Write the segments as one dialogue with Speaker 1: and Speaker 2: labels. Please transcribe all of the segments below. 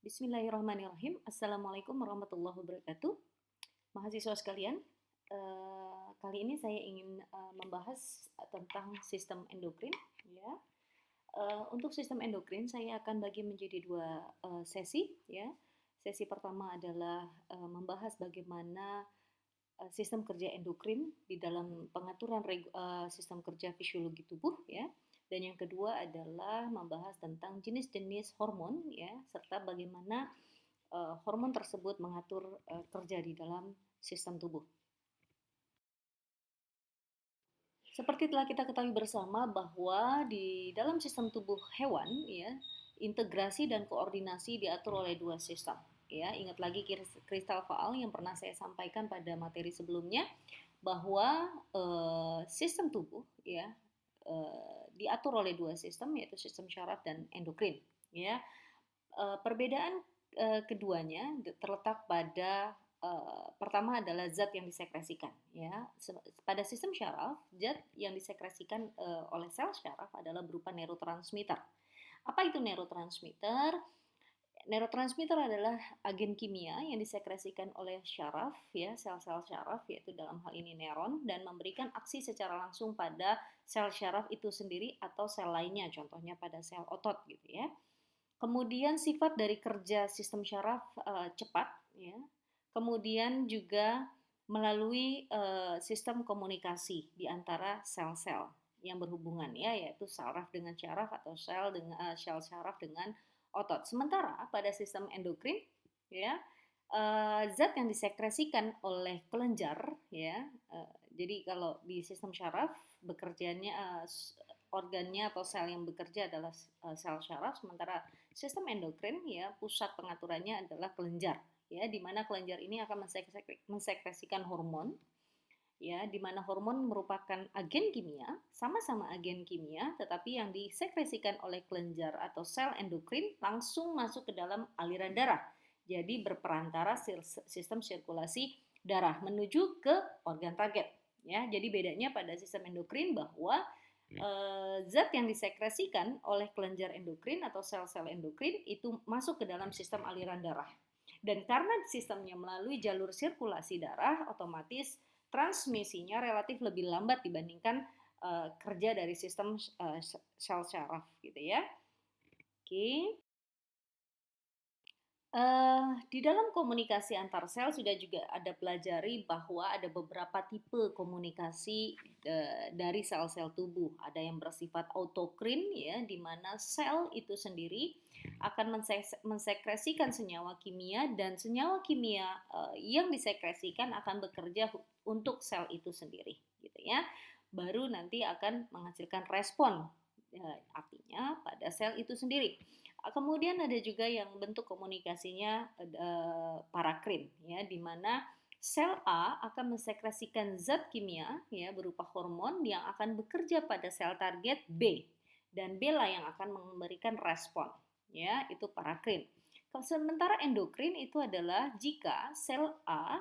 Speaker 1: Bismillahirrahmanirrahim. Assalamualaikum warahmatullahi wabarakatuh. Mahasiswa sekalian, kali ini saya ingin membahas tentang sistem endokrin. Ya, untuk sistem endokrin saya akan bagi menjadi dua sesi. Ya, sesi pertama adalah membahas bagaimana sistem kerja endokrin di dalam pengaturan sistem kerja fisiologi tubuh, ya. Dan yang kedua adalah membahas tentang jenis-jenis hormon, ya, serta bagaimana hormon tersebut mengatur kerja di dalam sistem tubuh. Seperti telah kita ketahui bersama bahwa di dalam sistem tubuh hewan, ya, integrasi dan koordinasi diatur oleh dua sistem. Ya, ingat lagi kristal faal yang pernah saya sampaikan pada materi sebelumnya bahwa sistem tubuh, ya, diatur oleh dua sistem, yaitu sistem syaraf dan endokrin. Ya, perbedaan keduanya terletak pada pertama adalah zat yang disekresikan, ya. Pada sistem syaraf, zat yang disekresikan oleh sel syaraf adalah berupa neurotransmitter. Apa itu neurotransmitter? Neurotransmitter adalah agen kimia yang disekresikan oleh syaraf, ya, sel-sel syaraf, yaitu dalam hal ini neuron, dan memberikan aksi secara langsung pada sel syaraf itu sendiri atau sel lainnya, contohnya pada sel otot, gitu ya. Kemudian sifat dari kerja sistem syaraf cepat, ya. Kemudian juga melalui sistem komunikasi di antara sel-sel yang berhubungan, ya, yaitu saraf dengan syaraf atau sel syaraf dengan otot. Sementara pada sistem endokrin, ya, zat yang disekresikan oleh kelenjar, ya. Jadi kalau di sistem syaraf bekerjanya organnya atau sel yang bekerja adalah sel syaraf, sementara sistem endokrin, ya, pusat pengaturannya adalah kelenjar, ya, di mana kelenjar ini akan mensekresikan hormon, ya, di mana hormon merupakan agen kimia, sama-sama agen kimia, tetapi yang disekresikan oleh kelenjar atau sel endokrin langsung masuk ke dalam aliran darah. Jadi berperantara sistem sirkulasi darah menuju ke organ target, ya. Jadi bedanya pada sistem endokrin bahwa zat yang disekresikan oleh kelenjar endokrin atau sel-sel endokrin itu masuk ke dalam sistem aliran darah. Dan karena sistemnya melalui jalur sirkulasi darah, otomatis transmisinya relatif lebih lambat dibandingkan kerja dari sistem sel syaraf, gitu ya. Oke. Di dalam komunikasi antar sel sudah juga ada pelajari bahwa ada beberapa tipe komunikasi dari sel-sel tubuh. Ada yang bersifat autokrin, ya, di mana sel itu sendiri akan mensekresikan senyawa kimia, dan senyawa kimia yang disekresikan akan bekerja untuk sel itu sendiri, gitu ya. Baru nanti akan menghasilkan respon, artinya pada sel itu sendiri. Kemudian ada juga yang bentuk komunikasinya parakrin, ya, di mana sel A akan mensekresikan zat kimia, ya, berupa hormon yang akan bekerja pada sel target B, dan B lah yang akan memberikan respon, ya, itu parakrin. Sementara endokrin itu adalah jika sel A,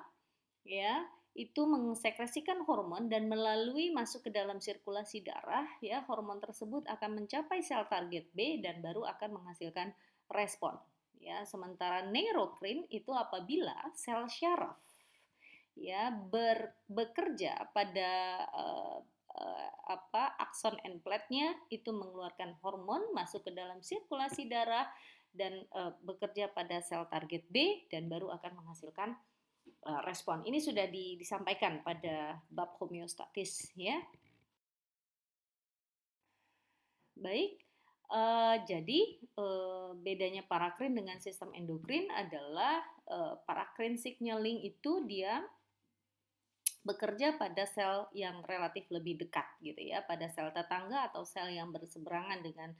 Speaker 1: ya, itu mensekresikan hormon dan melalui masuk ke dalam sirkulasi darah, ya, hormon tersebut akan mencapai sel target B dan baru akan menghasilkan respon, ya. Sementara neurokrin itu apabila sel syaraf, ya, bekerja pada akson end plate-nya itu mengeluarkan hormon masuk ke dalam sirkulasi darah dan bekerja pada sel target B dan baru akan menghasilkan respon. Ini sudah disampaikan pada bab homeostatis, ya. Baik, jadi bedanya parakrin dengan sistem endokrin adalah parakrin signaling itu dia bekerja pada sel yang relatif lebih dekat, gitu ya, pada sel tetangga atau sel yang berseberangan dengan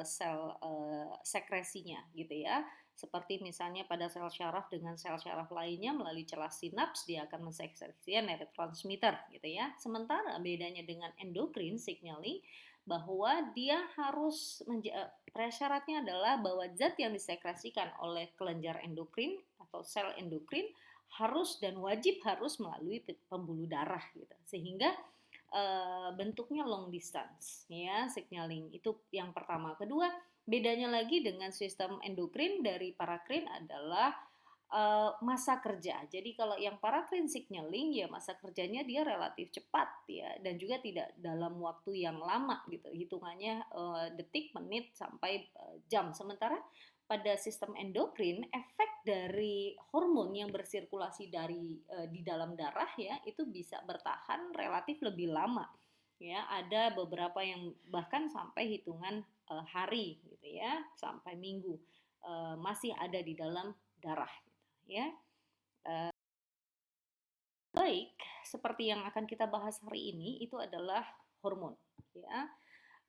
Speaker 1: sel sekresinya, gitu ya. Seperti misalnya pada sel syaraf dengan sel syaraf lainnya melalui celah sinaps dia akan mensekresikan neurotransmitter, gitu ya. Sementara bedanya dengan endokrin signaling bahwa dia harus prasyaratnya adalah bahwa zat yang disekresikan oleh kelenjar endokrin atau sel endokrin harus dan wajib harus melalui pembuluh darah, gitu, sehingga bentuknya long distance, ya, signaling itu yang pertama. Kedua, Bedanya lagi dengan sistem endokrin dari parakrin adalah masa kerja. Jadi kalau yang parakrin signaling ya masa kerjanya dia relatif cepat ya dan juga tidak dalam waktu yang lama gitu. Hitungannya detik, menit sampai jam. Sementara pada sistem endokrin efek dari hormon yang bersirkulasi di dalam darah ya itu bisa bertahan relatif lebih lama. Ya, ada beberapa yang bahkan sampai hitungan hari gitu ya, sampai minggu masih ada di dalam darah ya. Baik, seperti yang akan kita bahas hari ini itu adalah hormon ya.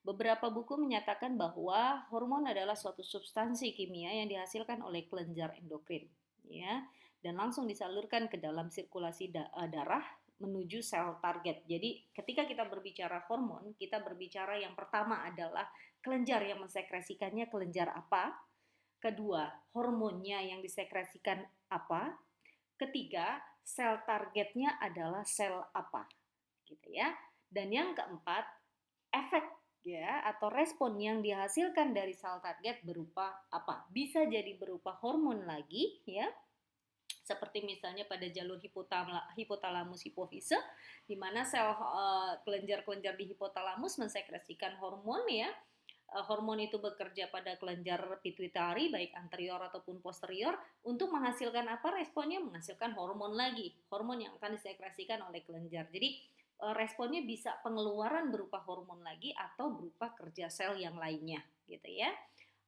Speaker 1: Beberapa buku menyatakan bahwa hormon adalah suatu substansi kimia yang dihasilkan oleh kelenjar endokrin ya dan langsung disalurkan ke dalam sirkulasi darah menuju sel target. Jadi ketika kita berbicara hormon, kita berbicara yang pertama adalah kelenjar yang mensekresikannya kelenjar apa, kedua hormonnya yang disekresikan apa, ketiga, sel targetnya adalah sel apa, gitu ya. Dan yang keempat, efek ya atau respon yang dihasilkan dari sel target berupa apa? Bisa jadi berupa hormon lagi ya, seperti misalnya pada jalur hipotalamus hipofise di mana sel kelenjar-kelenjar di hipotalamus mensekresikan hormon ya. Hormon itu bekerja pada kelenjar pituitari baik anterior ataupun posterior untuk menghasilkan apa? Responnya menghasilkan hormon lagi, hormon yang akan disekresikan oleh kelenjar. Jadi responnya bisa pengeluaran berupa hormon lagi atau berupa kerja sel yang lainnya gitu ya,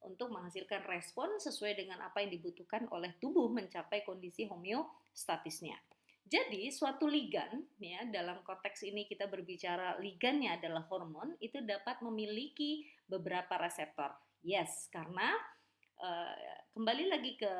Speaker 1: untuk menghasilkan respon sesuai dengan apa yang dibutuhkan oleh tubuh mencapai kondisi homeostatisnya. Jadi suatu ligan ya, dalam konteks ini kita berbicara ligannya adalah hormon, itu dapat memiliki beberapa reseptor. Yes, karena kembali lagi ke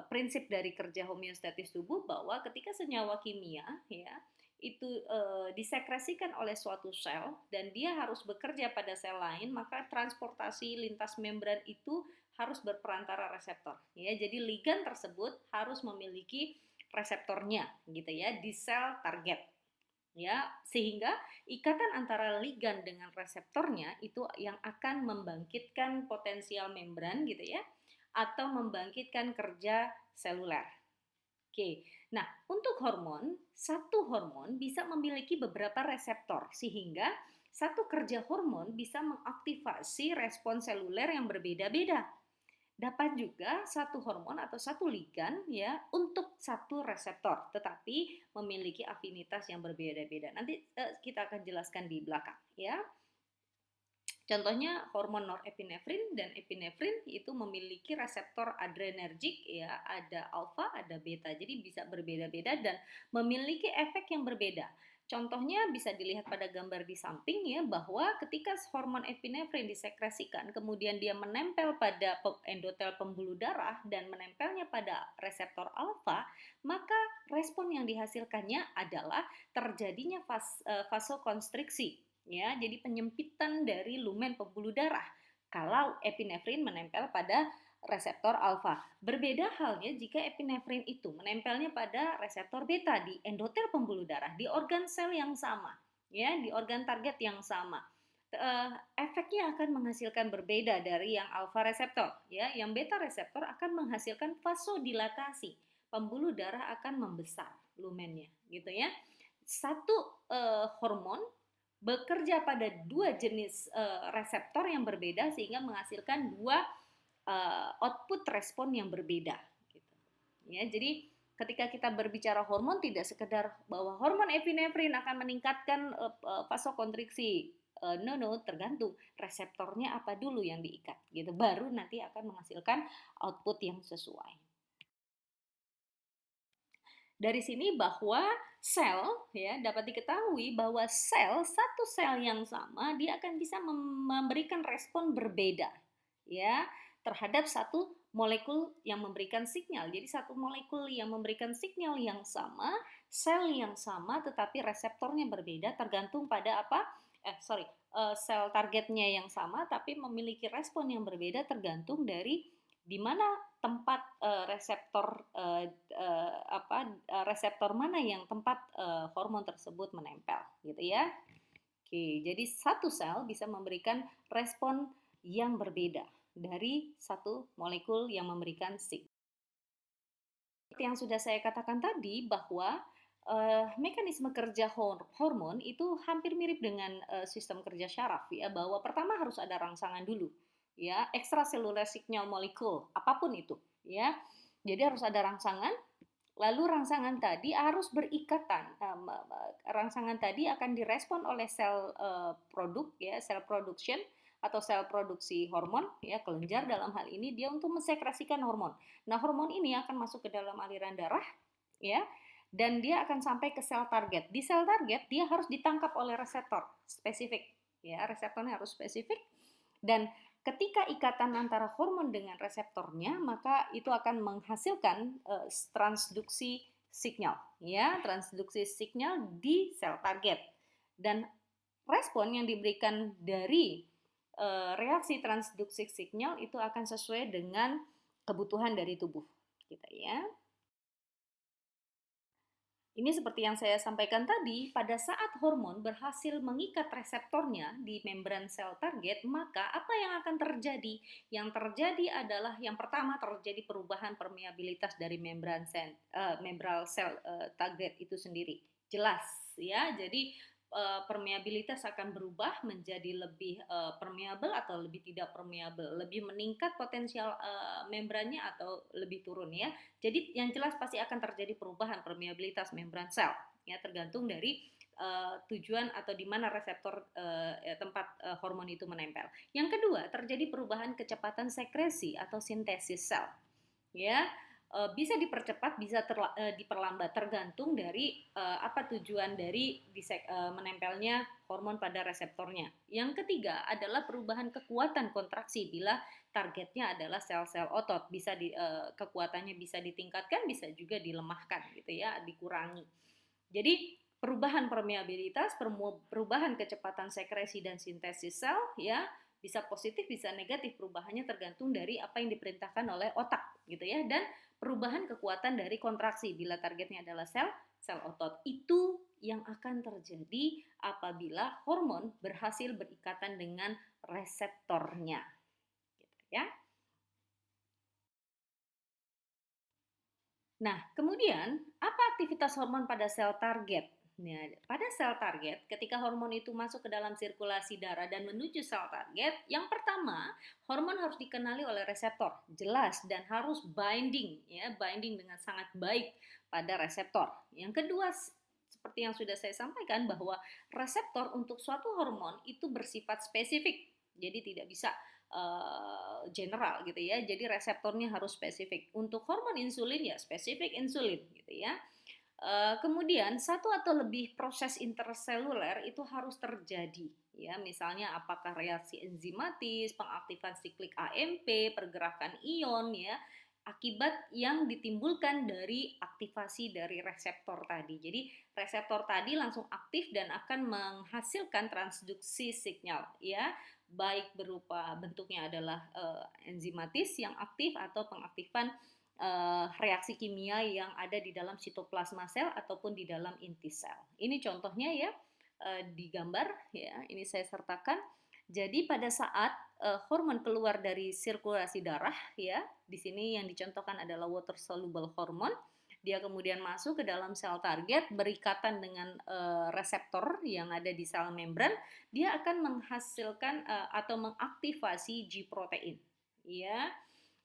Speaker 1: prinsip dari kerja homeostatis tubuh bahwa ketika senyawa kimia ya itu disekresikan oleh suatu sel dan dia harus bekerja pada sel lain, maka transportasi lintas membran itu harus berperantara reseptor ya. Jadi ligan tersebut harus memiliki reseptornya gitu ya di sel target ya, sehingga ikatan antara ligan dengan reseptornya itu yang akan membangkitkan potensial membran gitu ya atau membangkitkan kerja seluler. Oke. Nah, untuk hormon, satu hormon bisa memiliki beberapa reseptor sehingga satu kerja hormon bisa mengaktifasi respon seluler yang berbeda-beda. Dapat juga satu hormon atau satu ligan ya untuk satu reseptor, tetapi memiliki afinitas yang berbeda-beda. Nanti kita akan jelaskan di belakang ya. Contohnya hormon norepinefrin dan epinefrin itu memiliki reseptor adrenergik ya, ada alfa, ada beta. Jadi bisa berbeda-beda dan memiliki efek yang berbeda. Contohnya bisa dilihat pada gambar di samping ya, bahwa ketika hormon epinefrin disekresikan kemudian dia menempel pada endotel pembuluh darah dan menempelnya pada reseptor alfa, maka respon yang dihasilkannya adalah terjadinya vasokonstriksi ya, jadi penyempitan dari lumen pembuluh darah kalau epinefrin menempel pada reseptor alfa. Berbeda halnya jika epinefrin itu menempelnya pada reseptor beta di endotel pembuluh darah, di organ sel yang sama, ya, di organ target yang sama. Efeknya akan menghasilkan berbeda dari yang alfa reseptor, ya. Yang beta reseptor akan menghasilkan vasodilatasi. Pembuluh darah akan membesar lumennya, gitu ya. Satu hormon bekerja pada dua jenis reseptor yang berbeda sehingga menghasilkan dua output respon yang berbeda gitu. Ya, jadi ketika kita berbicara hormon tidak sekedar bahwa hormon epinefrin akan meningkatkan vasokonstriksi. No, tergantung reseptornya apa dulu yang diikat gitu, baru nanti akan menghasilkan output yang sesuai. Dari sini bahwa sel ya dapat diketahui bahwa satu sel yang sama dia akan bisa memberikan respon berbeda ya terhadap satu molekul yang memberikan sinyal. Jadi satu molekul yang memberikan sinyal yang sama, sel yang sama tetapi reseptornya berbeda tergantung pada apa? Sel targetnya yang sama tapi memiliki respon yang berbeda tergantung dari di mana tempat reseptor mana yang tempat hormon tersebut menempel gitu ya. Oke, jadi satu sel bisa memberikan respon yang berbeda dari satu molekul yang memberikan signal. Seperti yang sudah saya katakan tadi bahwa mekanisme kerja hormon itu hampir mirip dengan sistem kerja syaraf ya, bahwa pertama harus ada rangsangan dulu ya, ekstraseluler signal molekul apapun itu ya. Jadi harus ada rangsangan, lalu rangsangan tadi harus berikatan. Rangsangan tadi akan direspon oleh sel produk ya, sel production atau sel produksi hormon ya, kelenjar dalam hal ini dia untuk mensekresikan hormon. Nah, hormon ini akan masuk ke dalam aliran darah ya, dan dia akan sampai ke sel target. Di sel target dia harus ditangkap oleh reseptor spesifik ya, reseptornya harus spesifik, dan ketika ikatan antara hormon dengan reseptornya, maka itu akan menghasilkan transduksi signal ya, transduksi signal di sel target. Dan respon yang diberikan dari reaksi transduksi signal itu akan sesuai dengan kebutuhan dari tubuh kita ya. Ini seperti yang saya sampaikan tadi, pada saat hormon berhasil mengikat reseptornya di membran sel target, maka apa yang akan terjadi? Yang terjadi adalah yang pertama terjadi perubahan permeabilitas dari membran sel target itu sendiri. Jelas ya. Jadi permeabilitas akan berubah menjadi lebih permeable atau lebih tidak permeable, lebih meningkat potensial membrannya atau lebih turun ya. Jadi yang jelas pasti akan terjadi perubahan permeabilitas membran sel ya, tergantung dari tujuan atau di mana reseptor tempat hormon itu menempel. Yang kedua, terjadi perubahan kecepatan sekresi atau sintesis sel ya. Bisa dipercepat, bisa diperlambat, tergantung dari apa tujuan dari menempelnya hormon pada reseptornya. Yang ketiga adalah perubahan kekuatan kontraksi bila targetnya adalah sel-sel otot. Bisa kekuatannya bisa ditingkatkan, bisa juga dilemahkan gitu ya, dikurangi. Jadi perubahan permeabilitas, perubahan kecepatan sekresi dan sintesis sel ya, bisa positif bisa negatif, perubahannya tergantung dari apa yang diperintahkan oleh otak gitu ya. Dan perubahan kekuatan dari kontraksi bila targetnya adalah sel otot. Itu yang akan terjadi apabila hormon berhasil berikatan dengan reseptornya gitu ya. Nah, kemudian apa aktivitas hormon pada sel target? Nah, pada sel target, ketika hormon itu masuk ke dalam sirkulasi darah dan menuju sel target, yang pertama, hormon harus dikenali oleh reseptor, jelas, dan harus binding, ya, binding dengan sangat baik pada reseptor. Yang kedua, seperti yang sudah saya sampaikan bahwa reseptor untuk suatu hormon itu bersifat spesifik, jadi tidak bisa general gitu ya. Jadi reseptornya harus spesifik. Untuk hormon insulin ya spesifik insulin gitu ya. Kemudian satu atau lebih proses interseluler itu harus terjadi ya. Misalnya apakah reaksi enzimatis, pengaktifan siklik AMP, pergerakan ion ya, akibat yang ditimbulkan dari aktivasi dari reseptor tadi. Jadi reseptor tadi langsung aktif dan akan menghasilkan transduksi signal ya, baik berupa bentuknya adalah enzimatis yang aktif atau pengaktifan reaksi kimia yang ada di dalam sitoplasma sel ataupun di dalam inti sel. Ini contohnya ya, di gambar ya, ini saya sertakan. Jadi pada saat hormon keluar dari sirkulasi darah ya, di sini yang dicontohkan adalah water soluble hormone. Dia kemudian masuk ke dalam sel target, berikatan dengan reseptor yang ada di sel membran, dia akan menghasilkan atau mengaktifasi G protein. Ya.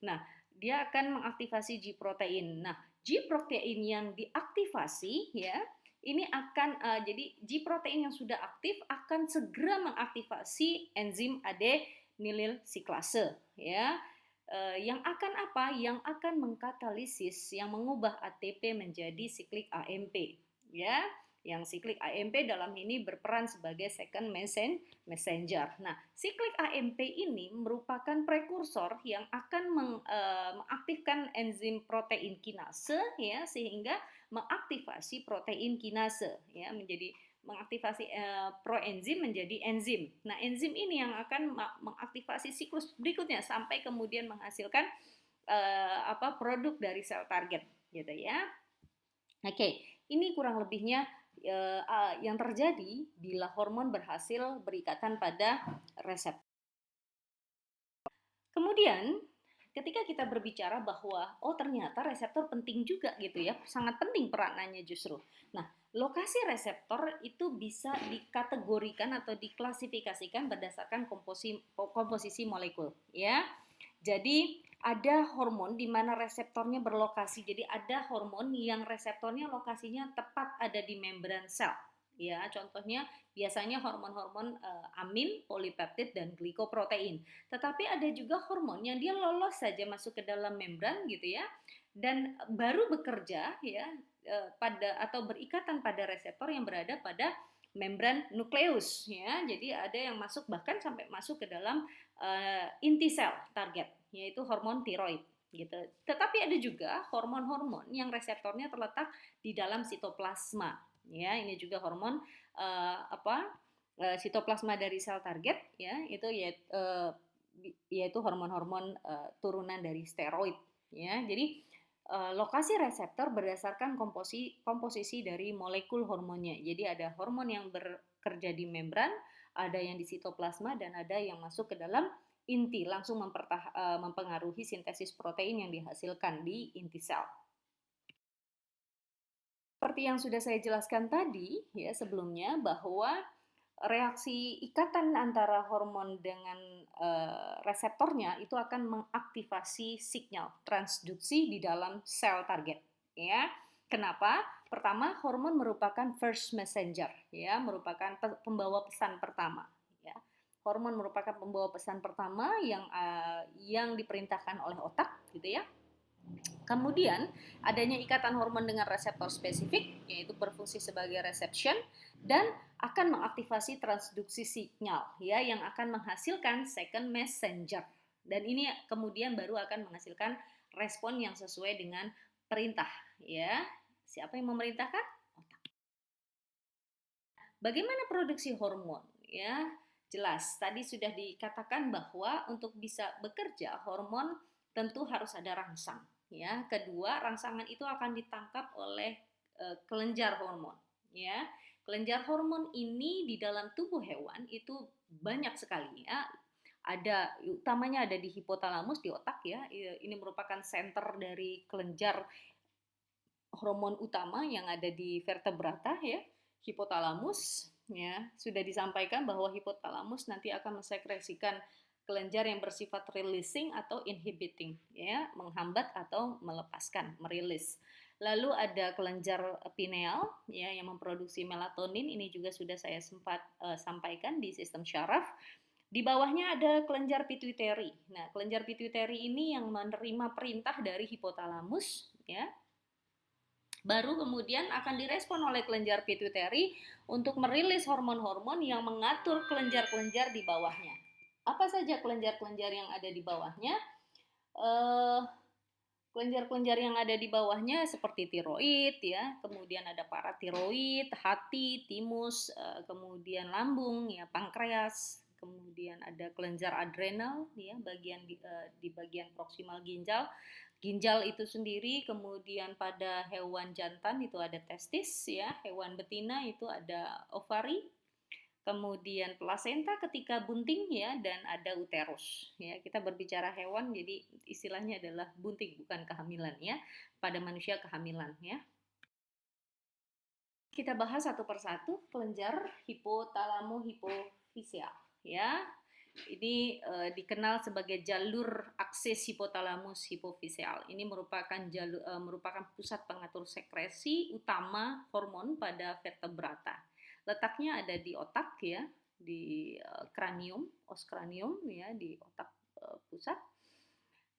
Speaker 1: Nah, dia akan mengaktifasi G protein. Nah, G protein yang diaktifasi ya, ini akan jadi G protein yang sudah aktif akan segera mengaktifasi enzim adenilil siklase ya. Yang akan apa? Yang akan mengkatalisis, yang mengubah ATP menjadi siklik AMP ya. Yang siklik AMP dalam ini berperan sebagai second messenger. Nah, siklik AMP ini merupakan prekursor yang akan mengaktifkan enzim protein kinase ya, sehingga mengaktifasi protein kinase ya, menjadi mengaktifasi proenzim menjadi enzim. Nah, enzim ini yang akan mengaktifasi siklus berikutnya sampai kemudian menghasilkan produk dari sel target gitu ya. Oke, ini kurang lebihnya yang terjadi bila hormon berhasil berikatan pada reseptor. Kemudian ketika kita berbicara bahwa oh ternyata reseptor penting juga gitu ya, sangat penting peranannya justru. Nah, lokasi reseptor itu bisa dikategorikan atau diklasifikasikan berdasarkan komposisi molekul ya. Jadi ada hormon di mana reseptornya berlokasi. Jadi ada hormon yang reseptornya lokasinya tepat ada di membran sel. Ya, contohnya biasanya hormon-hormon amin, polipeptid dan glikoprotein. Tetapi ada juga hormon yang dia lolos saja masuk ke dalam membran gitu ya, dan baru bekerja ya pada atau berikatan pada reseptor yang berada pada membran nukleus ya. Jadi ada yang masuk bahkan sampai masuk ke dalam inti sel target, yaitu hormon tiroid gitu. Tetapi ada juga hormon-hormon yang reseptornya terletak di dalam sitoplasma ya. Ini juga hormon sitoplasma dari sel target ya, itu yaitu hormon-hormon turunan dari steroid ya. Jadi lokasi reseptor berdasarkan komposisi dari molekul hormonnya. Jadi ada hormon yang bekerja di membran, ada yang di sitoplasma, dan ada yang masuk ke dalam inti, langsung mempengaruhi sintesis protein yang dihasilkan di inti sel. Seperti yang sudah saya jelaskan tadi ya sebelumnya, bahwa reaksi ikatan antara hormon dengan reseptornya itu akan mengaktifasi sinyal transduksi di dalam sel target ya. Kenapa? Pertama, hormon merupakan first messenger ya, merupakan pembawa pesan pertama ya. Hormon merupakan pembawa pesan pertama yang diperintahkan oleh otak gitu ya. Kemudian adanya ikatan hormon dengan reseptor spesifik, yaitu berfungsi sebagai reception, dan akan mengaktifasi transduksi sinyal ya, yang akan menghasilkan second messenger. Dan ini kemudian baru akan menghasilkan respon yang sesuai dengan perintah ya. Siapa yang memerintahkan? Otak. Bagaimana produksi hormon ya? Jelas tadi sudah dikatakan bahwa untuk bisa bekerja hormon tentu harus ada rangsang ya. Kedua, rangsangan itu akan ditangkap oleh kelenjar hormon ya. Kelenjar hormon ini di dalam tubuh hewan itu banyak sekali ya. Utamanya ada di hipotalamus di otak ya. Ini merupakan center dari kelenjar hormon utama yang ada di vertebrata ya. Hipotalamus ya, sudah disampaikan bahwa hipotalamus nanti akan mensekresikan kelenjar yang bersifat releasing atau inhibiting ya, menghambat atau melepaskan, merilis. Lalu ada kelenjar pineal ya yang memproduksi melatonin, ini juga sudah saya sempat sampaikan di sistem syaraf. Di bawahnya ada kelenjar pituitary. Nah, kelenjar pituitary ini yang menerima perintah dari hipotalamus ya. Baru kemudian akan direspon oleh kelenjar pituitary untuk merilis hormon-hormon yang mengatur kelenjar-kelenjar di bawahnya. Apa saja kelenjar-kelenjar yang ada di bawahnya? Kelenjar-kelenjar yang ada di bawahnya seperti tiroid ya, kemudian ada paratiroid, hati, timus, kemudian lambung ya, pankreas, kemudian ada kelenjar adrenal ya, di bagian proksimal ginjal. Ginjal itu sendiri, kemudian pada hewan jantan itu ada testis ya, hewan betina itu ada ovari, kemudian plasenta ketika bunting ya, dan ada uterus ya. Kita berbicara hewan jadi istilahnya adalah bunting, bukan kehamilan ya. Pada manusia kehamilan ya. Kita bahas satu persatu kelenjar hipotalamo-hipofisial ya. Ini dikenal sebagai jalur akses hipotalamus hipofisial. Ini merupakan pusat pengatur sekresi utama hormon pada vertebrata. Letaknya ada di otak ya, di kranium, os kranium ya, di otak pusat.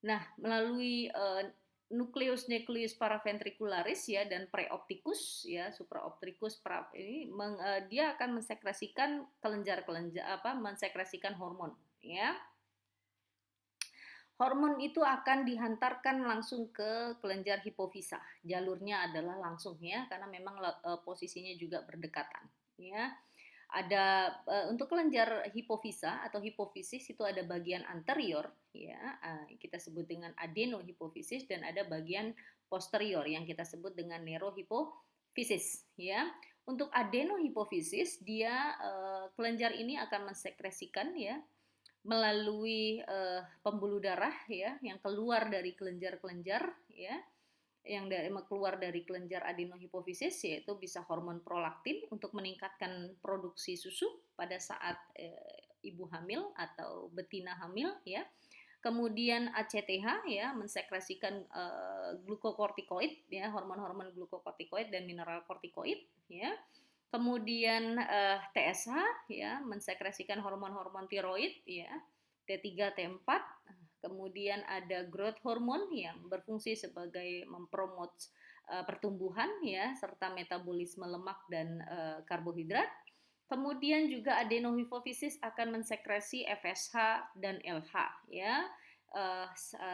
Speaker 1: Nah, melalui nukleus paraventricularis ya dan preopticus ya, supraopticus ini dia akan mensekresikan mensekresikan hormon ya. Hormon itu akan dihantarkan langsung ke kelenjar hipofisa. Jalurnya adalah langsung ya, karena memang posisinya juga berdekatan ya. Ada untuk kelenjar hipofisa atau hipofisis itu ada bagian anterior ya, kita sebut dengan adenohipofisis, dan ada bagian posterior yang kita sebut dengan neurohipofisis ya. Untuk adenohipofisis dia kelenjar ini akan mensekresikan ya melalui pembuluh darah ya yang keluar dari kelenjar-kelenjar ya yang keluar dari kelenjar adenohipofisis, yaitu bisa hormon prolaktin untuk meningkatkan produksi susu pada saat ibu hamil atau betina hamil ya. Kemudian ACTH ya mensekresikan glukokortikoid ya, hormon-hormon glukokortikoid dan mineral kortikoid ya. Kemudian TSH ya mensekresikan hormon-hormon tiroid ya, T3 T4. Kemudian ada growth hormone yang berfungsi sebagai mempromot pertumbuhan ya serta metabolisme lemak dan karbohidrat. Kemudian juga adenohipofisis akan mensekresi FSH dan LH ya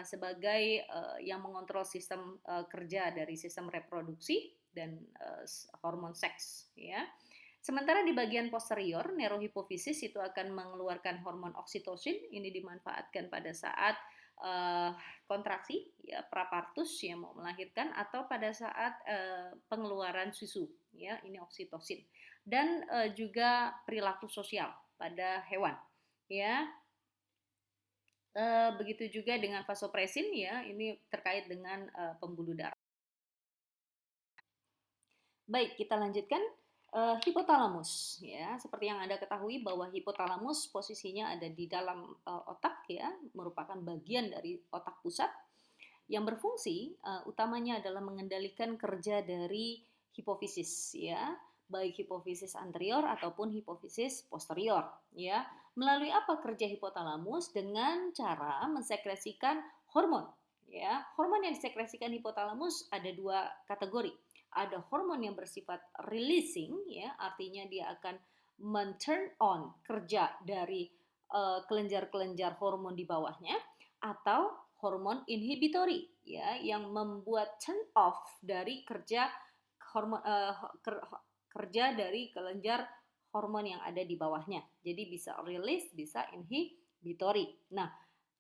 Speaker 1: sebagai yang mengontrol sistem kerja dari sistem reproduksi dan hormon seks ya. Sementara di bagian posterior, neurohipofisis itu akan mengeluarkan hormon oksitosin. Ini dimanfaatkan pada saat kontraksi, ya, prapartus yang mau melahirkan atau pada saat pengeluaran susu, ya, ini oksitosin. Dan juga perilaku sosial pada hewan, ya. Begitu juga dengan vasopresin, ya, ini terkait dengan pembuluh darah. Baik, kita lanjutkan. Hipotalamus ya, seperti yang Anda ketahui bahwa hipotalamus posisinya ada di dalam otak ya, merupakan bagian dari otak pusat yang berfungsi utamanya adalah mengendalikan kerja dari hipofisis ya, baik hipofisis anterior ataupun hipofisis posterior ya. Melalui apa kerja hipotalamus? Dengan cara mensekresikan hormon ya. Hormon yang disekresikan hipotalamus ada dua kategori. Ada hormon yang bersifat releasing ya, artinya dia akan men-turn on kerja dari kelenjar-kelenjar hormon di bawahnya, atau hormon inhibitory ya yang membuat turn off dari kerja hormon kerja dari kelenjar hormon yang ada di bawahnya. Jadi bisa release, bisa inhibitory. Nah,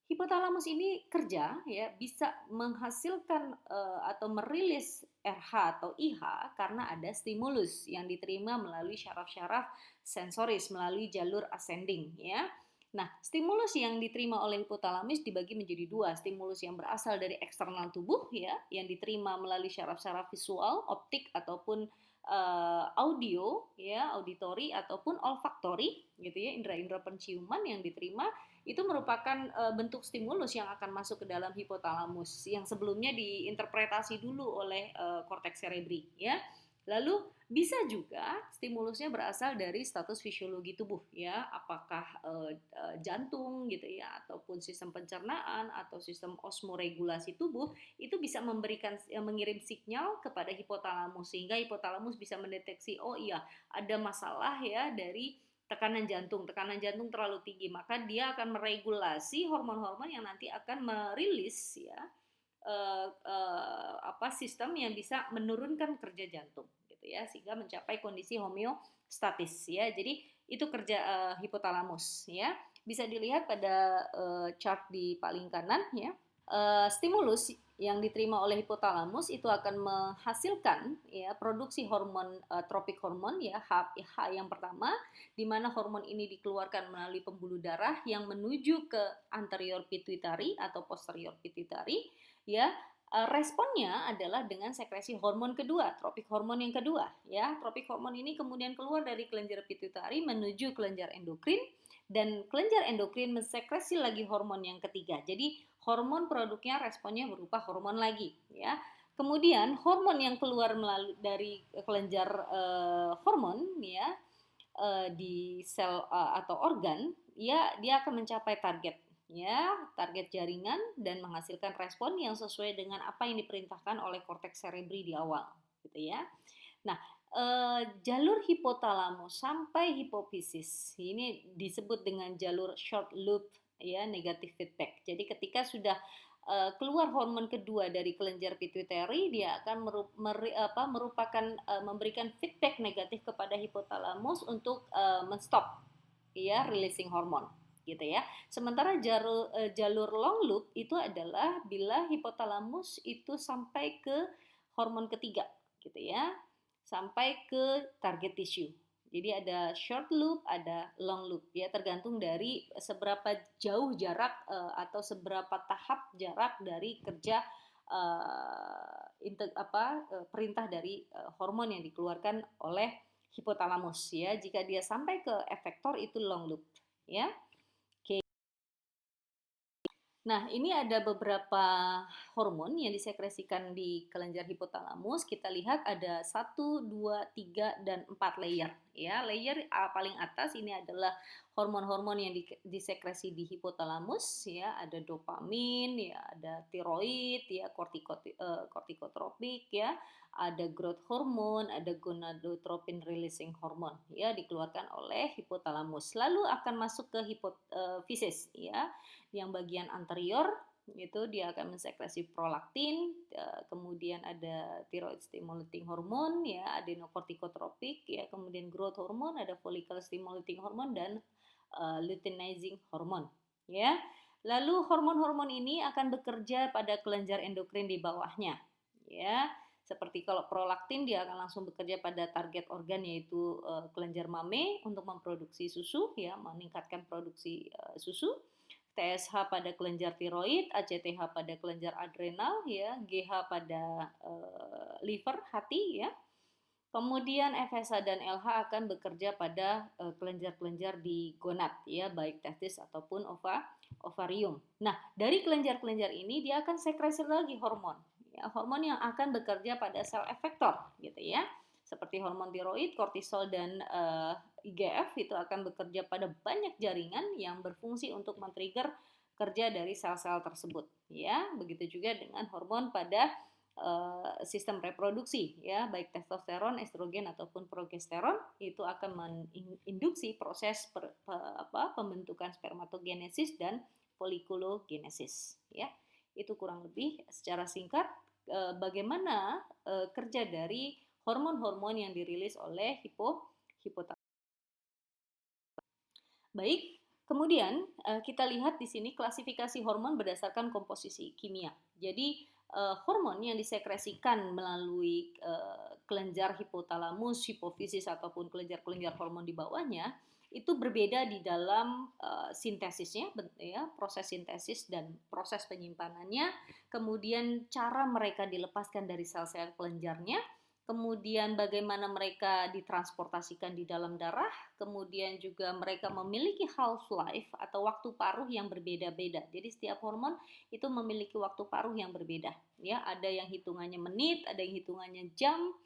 Speaker 1: hipotalamus ini kerja ya bisa menghasilkan atau merilis RH atau IH karena ada stimulus yang diterima melalui syaraf-syaraf sensoris melalui jalur ascending ya. Nah, stimulus yang diterima oleh hipotalamus dibagi menjadi dua, stimulus yang berasal dari eksternal tubuh ya, yang diterima melalui syaraf-syaraf visual, optik ataupun audio ya, auditory ataupun olfaktori gitu ya, indera-indera penciuman yang diterima itu merupakan bentuk stimulus yang akan masuk ke dalam hipotalamus yang sebelumnya diinterpretasi dulu oleh korteks cerebri ya. Lalu bisa juga stimulusnya berasal dari status fisiologi tubuh ya, apakah jantung gitu ya ataupun sistem pencernaan atau sistem osmoregulasi tubuh itu bisa memberikan mengirim sinyal kepada hipotalamus sehingga hipotalamus bisa mendeteksi oh iya ada masalah ya dari tekanan jantung terlalu tinggi, maka dia akan meregulasi hormon-hormon yang nanti akan merilis ya sistem yang bisa menurunkan kerja jantung gitu ya sehingga mencapai kondisi homeostatis ya. Jadi itu kerja hipotalamus ya. Bisa dilihat pada chart di paling kanan ya. Stimulus yang diterima oleh hipotalamus itu akan menghasilkan ya produksi hormon tropik hormon ya H yang pertama di mana hormon ini dikeluarkan melalui pembuluh darah yang menuju ke anterior pituitary atau posterior pituitary ya. Responnya adalah dengan sekresi hormon kedua, tropik hormon yang kedua ya. Tropik hormon ini kemudian keluar dari kelenjar pituitary menuju kelenjar endokrin dan kelenjar endokrin mensekresi lagi hormon yang ketiga. Jadi hormon produknya responnya berupa hormon lagi ya. Kemudian hormon yang keluar melalui dari kelenjar hormon ya di sel atau organ ya dia akan mencapai target ya, target jaringan dan menghasilkan respon yang sesuai dengan apa yang diperintahkan oleh korteks cerebri di awal gitu ya. Nah, jalur hipotalamus sampai hipofisis ini disebut dengan jalur short loop ya negative feedback. Jadi ketika sudah keluar hormon kedua dari kelenjar pituitary, dia akan memberikan feedback negatif kepada hipotalamus untuk menstop ya releasing hormon gitu ya. Sementara jalur long loop itu adalah bila hipotalamus itu sampai ke hormon ketiga gitu ya, sampai ke target tissue Jadi ada short loop, ada long loop ya, tergantung dari seberapa jauh jarak atau seberapa tahap jarak dari kerja perintah dari hormon yang dikeluarkan oleh hipotalamus ya. Jika dia sampai ke efektor itu long loop ya. Oke. Nah, ini ada beberapa hormon yang disekresikan di kelenjar hipotalamus. Kita lihat ada 1, 2, 3, dan 4 layer. Ya, layer paling atas ini adalah hormon-hormon yang disekresi di hipotalamus. Ya, ada dopamin, ya, ada tiroid, ya, kortikotropik, ya, ada growth hormone, ada gonadotropin releasing hormone, ya, dikeluarkan oleh hipotalamus. Lalu akan masuk ke hipofisis, ya, yang bagian anterior itu dia akan mensekresi prolaktin, kemudian ada thyroid stimulating hormone ya, adenokortikotropik ya, kemudian growth hormone, ada follicle stimulating hormone dan luteinizing hormone ya. Lalu hormon-hormon ini akan bekerja pada kelenjar endokrin di bawahnya ya. Seperti kalau prolaktin dia akan langsung bekerja pada target organ yaitu kelenjar mame untuk memproduksi susu ya, meningkatkan produksi susu. TSH pada kelenjar tiroid, ACTH pada kelenjar adrenal ya, GH pada liver hati ya. Kemudian FSH dan LH akan bekerja pada kelenjar-kelenjar di gonad ya, baik testis ataupun ovarium. Nah, dari kelenjar-kelenjar ini dia akan sekresi lagi hormon. Ya, hormon yang akan bekerja pada sel efektor gitu ya. Seperti hormon tiroid, kortisol dan IGF itu akan bekerja pada banyak jaringan yang berfungsi untuk men-trigger kerja dari sel-sel tersebut ya. Begitu juga dengan hormon pada sistem reproduksi ya, baik testosteron, estrogen ataupun progesteron itu akan menginduksi proses pembentukan spermatogenesis dan folikulogenesis ya. Itu kurang lebih secara singkat bagaimana kerja dari hormon-hormon yang dirilis oleh hipotalamus. Baik, kemudian kita lihat di sini klasifikasi hormon berdasarkan komposisi kimia. Jadi hormon yang disekresikan melalui kelenjar hipotalamus, hipofisis ataupun kelenjar-kelenjar hormon di bawahnya itu berbeda di dalam sintesisnya ya, proses sintesis dan proses penyimpanannya, kemudian cara mereka dilepaskan dari sel-sel kelenjarnya, kemudian bagaimana mereka ditransportasikan di dalam darah, kemudian juga mereka memiliki half-life atau waktu paruh yang berbeda-beda. Jadi setiap hormon itu memiliki waktu paruh yang berbeda. Ya, ada yang hitungannya menit, ada yang hitungannya jam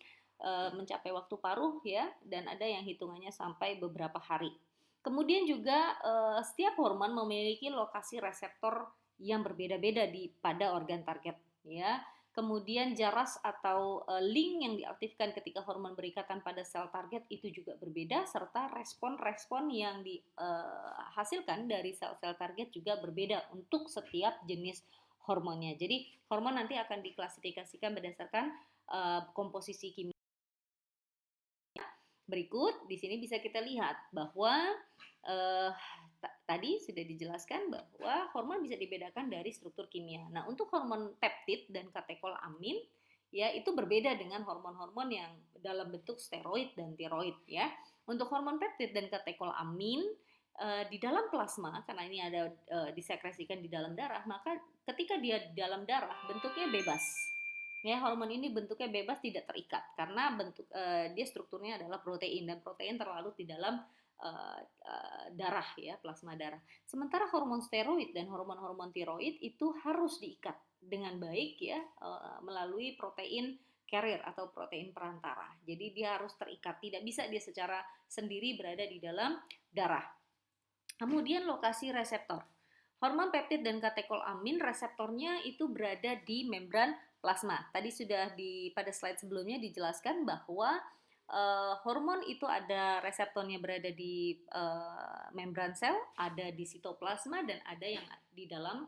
Speaker 1: mencapai waktu paruh ya, dan ada yang hitungannya sampai beberapa hari. Kemudian juga setiap hormon memiliki lokasi reseptor yang berbeda-beda pada organ target ya. Kemudian jaras atau link yang diaktifkan ketika hormon berikatan pada sel target itu juga berbeda, serta respon-respon yang dihasilkan dari sel-sel target juga berbeda untuk setiap jenis hormonnya. Jadi hormon nanti akan diklasifikasikan berdasarkan komposisi kimia. Berikut di sini bisa kita lihat bahwa tadi sudah dijelaskan bahwa hormon bisa dibedakan dari struktur kimia. Nah, untuk hormon peptid dan katekolamin ya itu berbeda dengan hormon-hormon yang dalam bentuk steroid dan tiroid ya. Untuk hormon peptid dan katekolamin di dalam plasma, karena ini ada disekresikan di dalam darah, maka ketika dia di dalam darah bentuknya bebas. Ya, hormon ini bentuknya bebas, tidak terikat karena dia strukturnya adalah protein dan protein terlarut di dalam darah ya, plasma darah. Sementara hormon steroid dan hormon-hormon tiroid itu harus diikat dengan baik ya melalui protein carrier atau protein perantara. Jadi dia harus terikat, tidak bisa dia secara sendiri berada di dalam darah. Kemudian lokasi reseptor. Hormon peptid dan katekolamin reseptornya itu berada di membran plasma. Tadi sudah pada slide sebelumnya dijelaskan bahwa hormon itu ada reseptornya berada di membran sel, ada di sitoplasma dan ada yang di dalam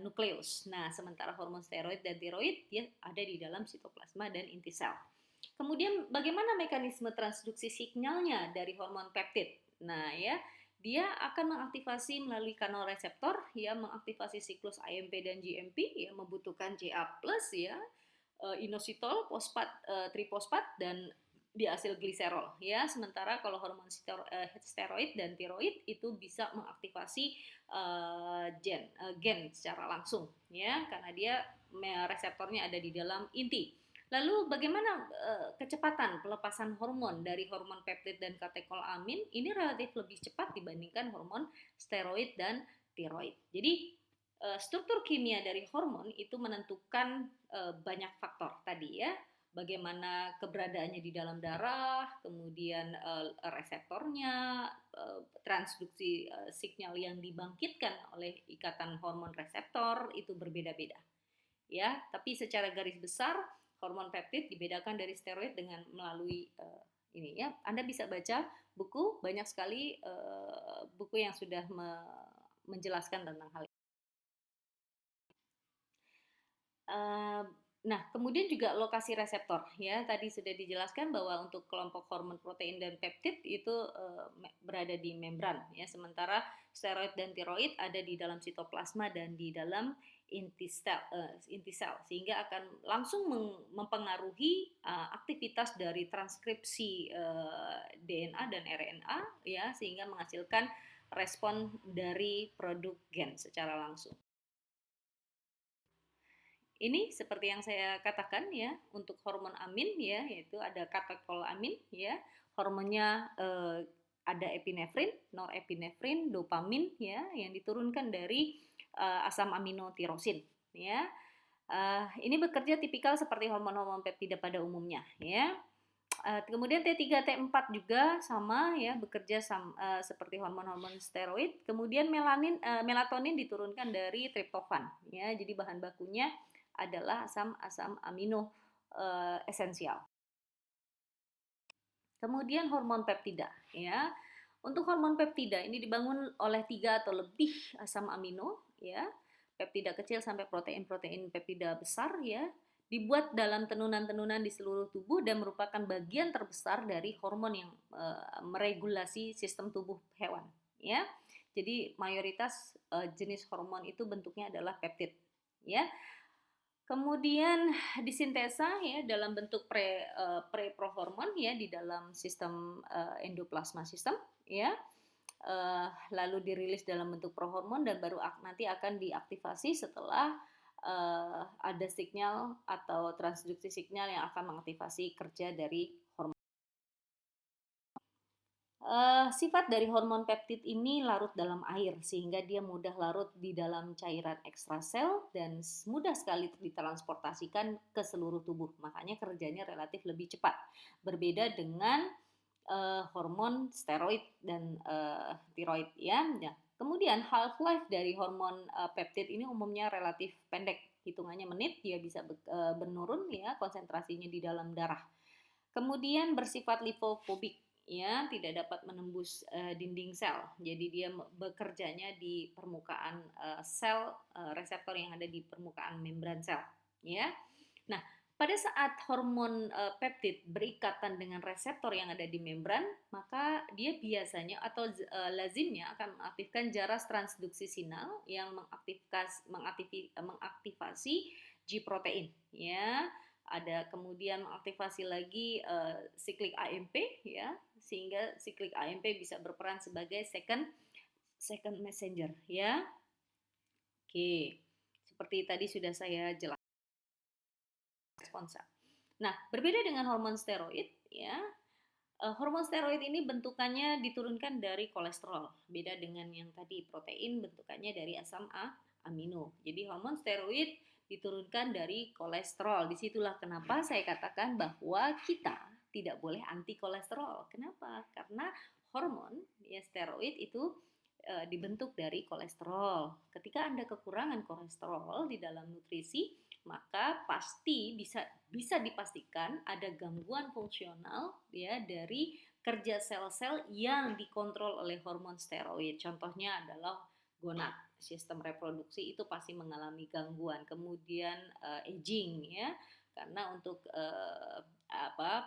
Speaker 1: nukleus. Nah, sementara hormon steroid dan tiroid dia ada di dalam sitoplasma dan inti sel. Kemudian bagaimana mekanisme transduksi sinyalnya dari hormon peptid? Nah, ya, dia akan mengaktifasi melalui kanal reseptor ya, mengaktifasi siklus AMP dan GMP ya, membutuhkan Ca+ ya, inositol, fosfat, trifosfat dan di asil gliserol ya. Sementara kalau hormon steroid dan tiroid itu bisa mengaktifasi gen secara langsung ya, karena dia reseptornya ada di dalam inti. Lalu bagaimana kecepatan pelepasan hormon dari hormon peptid dan katekolamin? Ini relatif lebih cepat dibandingkan hormon steroid dan tiroid. Jadi struktur kimia dari hormon itu menentukan banyak faktor tadi ya, bagaimana keberadaannya di dalam darah, kemudian reseptornya, transduksi sinyal yang dibangkitkan oleh ikatan hormon reseptor itu berbeda-beda ya. Tapi secara garis besar hormon peptid dibedakan dari steroid dengan melalui ini ya. Anda bisa baca buku, banyak sekali buku yang sudah menjelaskan tentang hal ini. Nah, kemudian juga lokasi reseptor ya. Tadi sudah dijelaskan bahwa untuk kelompok hormon protein dan peptid itu berada di membran ya, sementara steroid dan tiroid ada di dalam sitoplasma dan di dalam inti sel, sehingga akan langsung mempengaruhi aktivitas dari transkripsi DNA dan RNA ya, sehingga menghasilkan respon dari produk gen secara langsung. Ini seperti yang saya katakan ya, untuk hormon amin ya, yaitu ada katekolamin ya, hormonnya ada epinefrin, norepinefrin, dopamin ya, yang diturunkan dari asam amino tirosin ya. Ini bekerja tipikal seperti hormon-hormon peptida pada umumnya ya. Kemudian T3 T4 juga sama ya, bekerja seperti hormon-hormon steroid. Kemudian melatonin diturunkan dari triptofan ya. Jadi bahan bakunya adalah asam amino esensial. Kemudian hormon peptida ya. Untuk hormon peptida ini dibangun oleh 3 atau lebih asam amino ya. Peptida kecil sampai protein-protein peptida besar ya. Dibuat dalam tenunan-tenunan di seluruh tubuh dan merupakan bagian terbesar dari hormon yang meregulasi sistem tubuh hewan ya. Jadi mayoritas jenis hormon itu bentuknya adalah peptid ya. Kemudian disintesa ya dalam bentuk preprohormon ya di dalam sistem endoplasma sistem ya. Lalu dirilis dalam bentuk prohormon dan baru nanti akan diaktifasi setelah ada sinyal atau transduksi sinyal yang akan mengaktifasi kerja dari hormon. Sifat dari hormon peptid ini larut dalam air sehingga dia mudah larut di dalam cairan ekstrasel dan mudah sekali ditransportasikan ke seluruh tubuh. Makanya kerjanya relatif lebih cepat. Berbeda dengan hormon steroid dan tiroid ya. Nah, kemudian half life dari hormon peptid ini umumnya relatif pendek, hitungannya menit, dia bisa menurun ya konsentrasinya di dalam darah. Kemudian bersifat lipofobik ya, tidak dapat menembus dinding sel. Jadi dia bekerjanya di permukaan sel, reseptor yang ada di permukaan membran sel ya. Nah, pada saat hormon peptid berikatan dengan reseptor yang ada di membran, maka dia biasanya atau lazimnya akan mengaktifkan jaras transduksi sinyal yang mengaktifasi G protein ya. Ada kemudian mengaktifasi lagi siklik AMP ya, sehingga siklik AMP bisa berperan sebagai second messenger ya. Oke, seperti tadi sudah saya jelaskan responsa. Nah, berbeda dengan hormon steroid ya. Hormon steroid ini bentukannya diturunkan dari kolesterol. Beda dengan yang tadi protein, bentukannya dari asam amino. Jadi hormon steroid diturunkan dari kolesterol. Disitulah kenapa saya katakan bahwa kita tidak boleh anti kolesterol. Kenapa? Karena hormon ya steroid itu dibentuk dari kolesterol. Ketika Anda kekurangan kolesterol di dalam nutrisi, maka pasti bisa dipastikan ada gangguan fungsional ya dari kerja sel-sel yang dikontrol oleh hormon steroid. Contohnya adalah gonad, sistem reproduksi itu pasti mengalami gangguan. Kemudian aging ya, karena untuk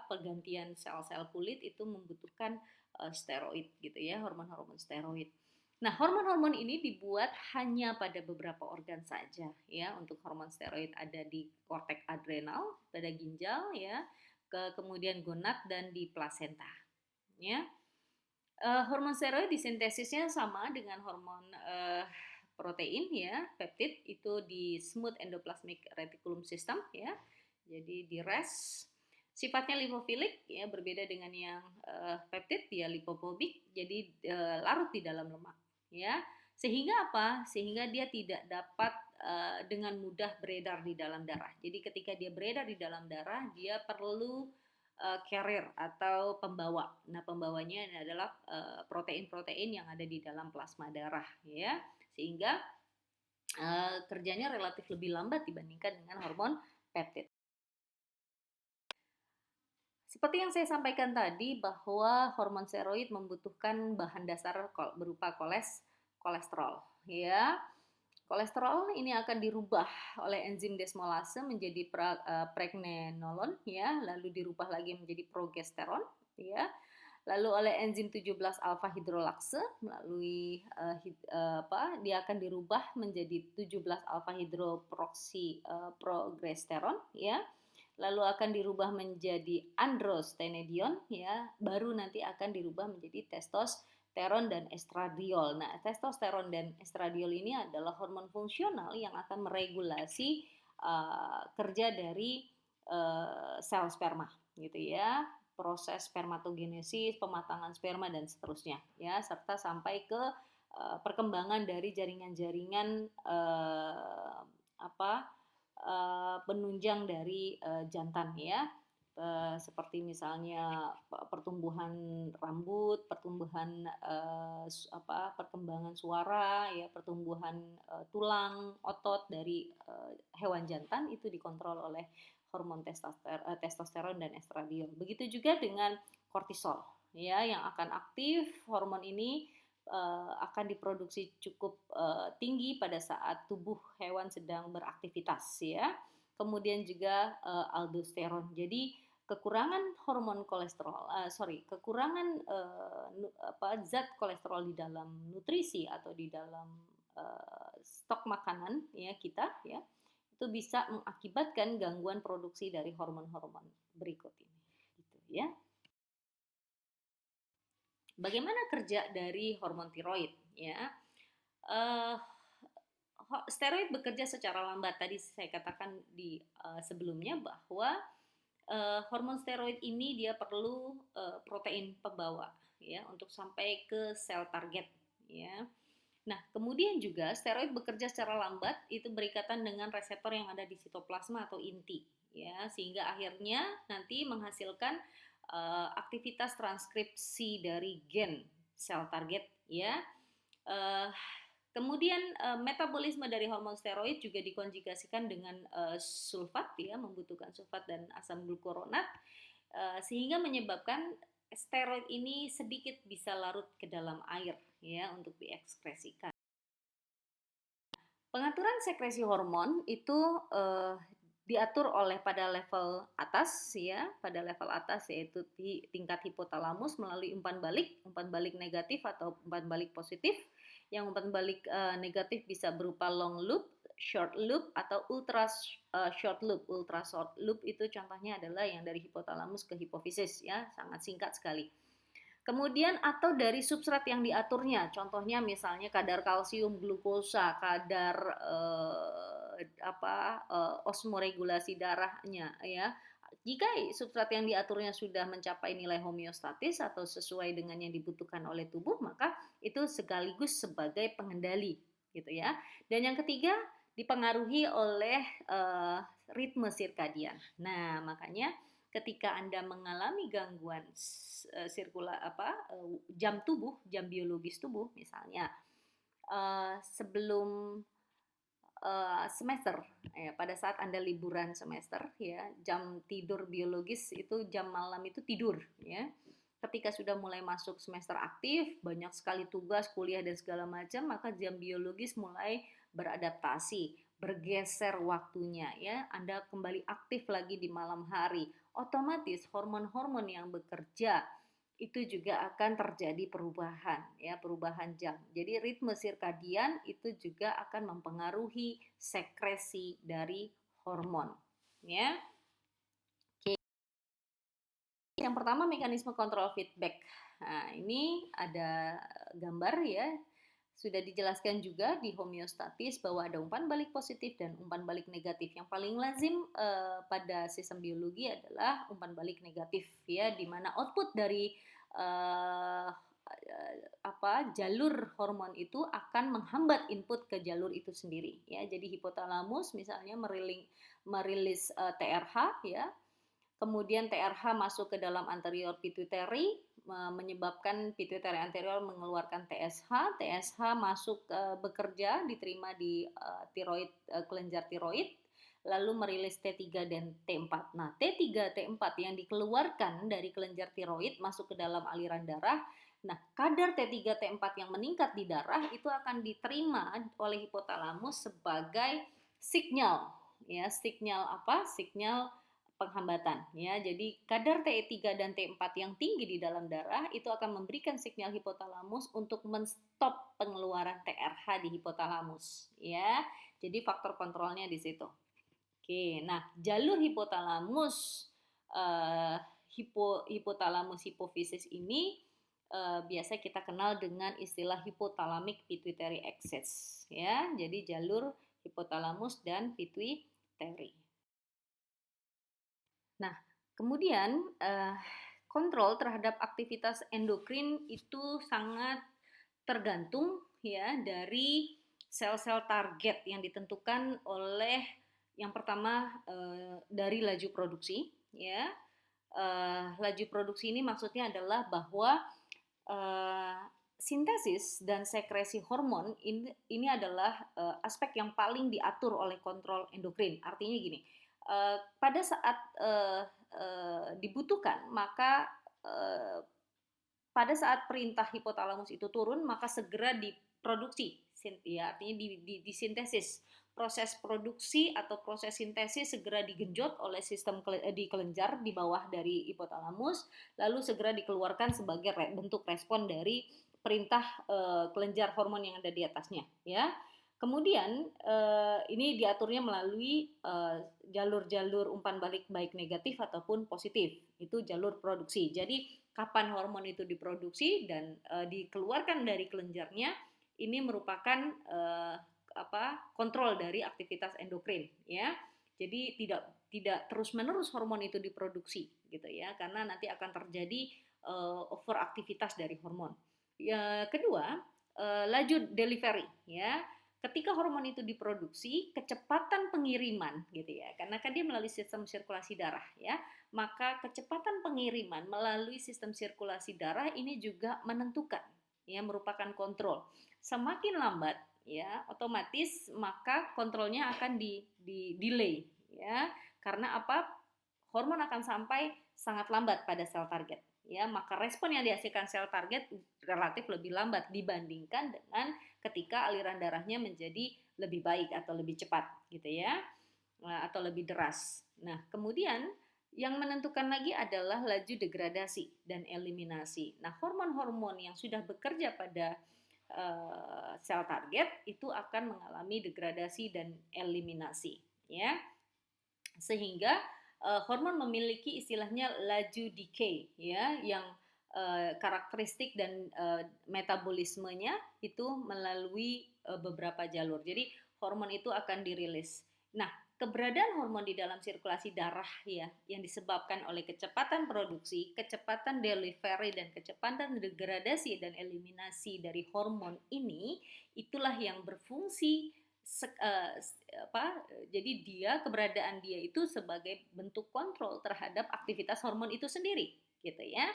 Speaker 1: pergantian sel-sel kulit itu membutuhkan steroid gitu ya, hormon-hormon steroid. Nah, hormon-hormon ini dibuat hanya pada beberapa organ saja ya. Untuk hormon steroid ada di korteks adrenal pada ginjal ya. kemudian gonad dan di plasenta. Ya. Hormon steroid disintesisnya sama dengan hormon protein ya, peptid itu di smooth endoplasmic reticulum system ya. Jadi di RES. Sifatnya lipofilik ya, berbeda dengan yang peptid, dia lipofobik, jadi larut di dalam lemak ya. Sehingga apa? Sehingga dia tidak dapat dengan mudah beredar di dalam darah. Jadi ketika dia beredar di dalam darah, dia perlu carrier atau pembawa. Nah, pembawanya adalah protein-protein yang ada di dalam plasma darah ya. Sehingga kerjanya relatif lebih lambat dibandingkan dengan hormon peptid. Seperti yang saya sampaikan tadi bahwa hormon steroid membutuhkan bahan dasar berupa kolesterol ya. Kolesterol ini akan dirubah oleh enzim desmolase menjadi pregnenolon ya, lalu dirubah lagi menjadi progesteron ya. Lalu oleh enzim 17 alfa hidrolase melalui dia akan dirubah menjadi 17 alfa hidroproksi progesteron ya. Lalu akan dirubah menjadi androstenedion ya, baru nanti akan dirubah menjadi testosteron dan estradiol. Nah, testosteron dan estradiol ini adalah hormon fungsional yang akan meregulasi kerja dari sel sperma gitu ya, proses spermatogenesis, pematangan sperma dan seterusnya ya, serta sampai ke perkembangan dari jaringan-jaringan penunjang dari jantan ya, seperti misalnya pertumbuhan rambut, pertumbuhan perkembangan suara ya, pertumbuhan tulang, otot dari hewan jantan itu dikontrol oleh hormon testosteron dan estradiol. Begitu juga dengan kortisol ya, yang akan aktif. Hormon ini akan diproduksi cukup tinggi pada saat tubuh hewan sedang beraktivitas ya. Kemudian juga aldosteron. Jadi kekurangan hormon kekurangan zat kolesterol di dalam nutrisi atau di dalam stok makanan ya kita ya, itu bisa mengakibatkan gangguan produksi dari hormon-hormon berikut ini gitu ya. Bagaimana kerja dari hormon tiroid ya? Steroid bekerja secara lambat. Tadi saya katakan di sebelumnya bahwa hormon steroid ini dia perlu protein pembawa ya untuk sampai ke sel target ya. Nah, kemudian juga steroid bekerja secara lambat itu berikatan dengan reseptor yang ada di sitoplasma atau inti ya, sehingga akhirnya nanti menghasilkan aktivitas transkripsi dari gen sel target ya. Kemudian metabolisme dari hormon steroid juga dikonjugasikan dengan sulfat ya, membutuhkan sulfat dan asam glukuronat sehingga menyebabkan steroid ini sedikit bisa larut ke dalam air ya untuk diekskresikan. Pengaturan sekresi hormon itu diatur oleh pada level atas ya, pada level atas yaitu di tingkat hipotalamus melalui umpan balik negatif atau umpan balik positif. Yang umpan balik negatif bisa berupa long loop, short loop atau ultra short loop. Ultra short loop itu contohnya adalah yang dari hipotalamus ke hipofisis ya, sangat singkat sekali. Kemudian atau dari substrat yang diaturnya, contohnya misalnya kadar kalsium, glukosa, kadar osmoregulasi darahnya ya. Jika substrat yang diaturnya sudah mencapai nilai homeostatis atau sesuai dengan yang dibutuhkan oleh tubuh, maka itu sekaligus sebagai pengendali gitu ya. Dan yang ketiga dipengaruhi oleh ritme sirkadian. Nah, makanya ketika Anda mengalami gangguan jam biologis tubuh misalnya sebelum semester ya, pada saat Anda liburan semester ya, jam tidur biologis itu jam malam itu tidur ya. Ketika sudah mulai masuk semester aktif, banyak sekali tugas, kuliah dan segala macam, maka jam biologis mulai beradaptasi, bergeser waktunya ya. Anda kembali aktif lagi di malam hari. Otomatis hormon-hormon yang bekerja itu juga akan terjadi perubahan ya, perubahan jam. Jadi ritme sirkadian itu juga akan mempengaruhi sekresi dari hormon ya. yang pertama mekanisme kontrol feedback. Nah, ini ada gambar ya. Sudah dijelaskan juga di homeostatis bahwa ada umpan balik positif dan umpan balik negatif. Yang paling lazim pada sistem biologi adalah umpan balik negatif ya, di mana output dari eh, jalur hormon itu akan menghambat input ke jalur itu sendiri ya. Jadi hipotalamus misalnya merilis TRH ya. Kemudian TRH masuk ke dalam anterior pituitary menyebabkan pituitary anterior mengeluarkan TSH. TSH masuk bekerja diterima di tiroid kelenjar tiroid lalu merilis T3 dan T4. Nah, T3 T4 yang dikeluarkan dari kelenjar tiroid masuk ke dalam aliran darah. Nah, kadar T3 T4 yang meningkat di darah itu akan diterima oleh hipotalamus sebagai sinyal ya, sinyal apa? Sinyal penghambatan ya. Jadi kadar T3 dan T4 yang tinggi di dalam darah itu akan memberikan sinyal hipotalamus untuk menstop pengeluaran TRH di hipotalamus ya. Jadi faktor kontrolnya di situ. Oke, nah jalur hipotalamus hipotalamus hipofisis ini biasa kita kenal dengan istilah hypothalamic pituitary axis ya. Jadi jalur hipotalamus dan pituitary. Nah, kemudian kontrol terhadap aktivitas endokrin itu sangat tergantung ya dari sel-sel target yang ditentukan oleh yang pertama dari laju produksi ya. Laju produksi ini maksudnya adalah bahwa sintesis dan sekresi hormon ini adalah aspek yang paling diatur oleh kontrol endokrin. Artinya gini, pada saat dibutuhkan maka pada saat perintah hipotalamus itu turun maka segera diproduksi ya, artinya disintesis. Proses produksi atau proses sintesis segera digenjot oleh sistem di kelenjar di bawah dari hipotalamus lalu segera dikeluarkan sebagai bentuk respon dari perintah kelenjar hormon yang ada di atasnya ya. Kemudian ini diaturnya melalui jalur-jalur umpan balik baik negatif ataupun positif. Itu jalur produksi. Jadi kapan hormon itu diproduksi dan dikeluarkan dari kelenjarnya ini merupakan kontrol dari aktivitas endokrin ya. Jadi tidak terus-menerus hormon itu diproduksi gitu ya, karena nanti akan terjadi overaktivitas dari hormon. Kedua, laju delivery ya. Ketika hormon itu diproduksi, kecepatan pengiriman gitu ya, karena kan dia melalui sistem sirkulasi darah ya, maka kecepatan pengiriman melalui sistem sirkulasi darah ini juga menentukan ya, merupakan kontrol. Semakin lambat ya, otomatis maka kontrolnya akan di delay ya, karena apa? Hormon akan sampai sangat lambat pada sel target ya, maka respon yang dihasilkan sel target relatif lebih lambat dibandingkan dengan ketika aliran darahnya menjadi lebih baik atau lebih cepat gitu ya, atau lebih deras. Nah, kemudian yang menentukan lagi adalah laju degradasi dan eliminasi. Nah, hormon-hormon yang sudah bekerja pada sel target itu akan mengalami degradasi dan eliminasi ya. Sehingga hormon memiliki istilahnya laju decay ya, yang karakteristik dan metabolismenya itu melalui beberapa jalur. Jadi hormon itu akan dirilis. Nah, keberadaan hormon di dalam sirkulasi darah ya, yang disebabkan oleh kecepatan produksi, kecepatan delivery dan kecepatan degradasi dan eliminasi dari hormon ini, itulah yang berfungsi jadi keberadaan dia itu sebagai bentuk kontrol terhadap aktivitas hormon itu sendiri gitu ya.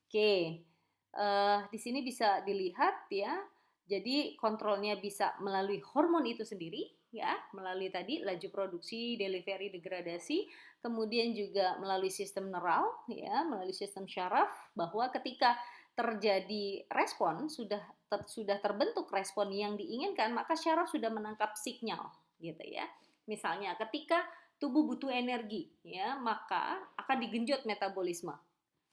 Speaker 1: Oke, di sini bisa dilihat ya. Jadi kontrolnya bisa melalui hormon itu sendiri ya, melalui tadi laju produksi, delivery, degradasi, kemudian juga melalui sistem neural ya, melalui sistem syaraf, bahwa ketika terjadi respon sudah terbentuk respon yang diinginkan, maka syaraf sudah menangkap sinyal gitu ya. Misalnya ketika tubuh butuh energi ya, maka akan digenjot metabolisme.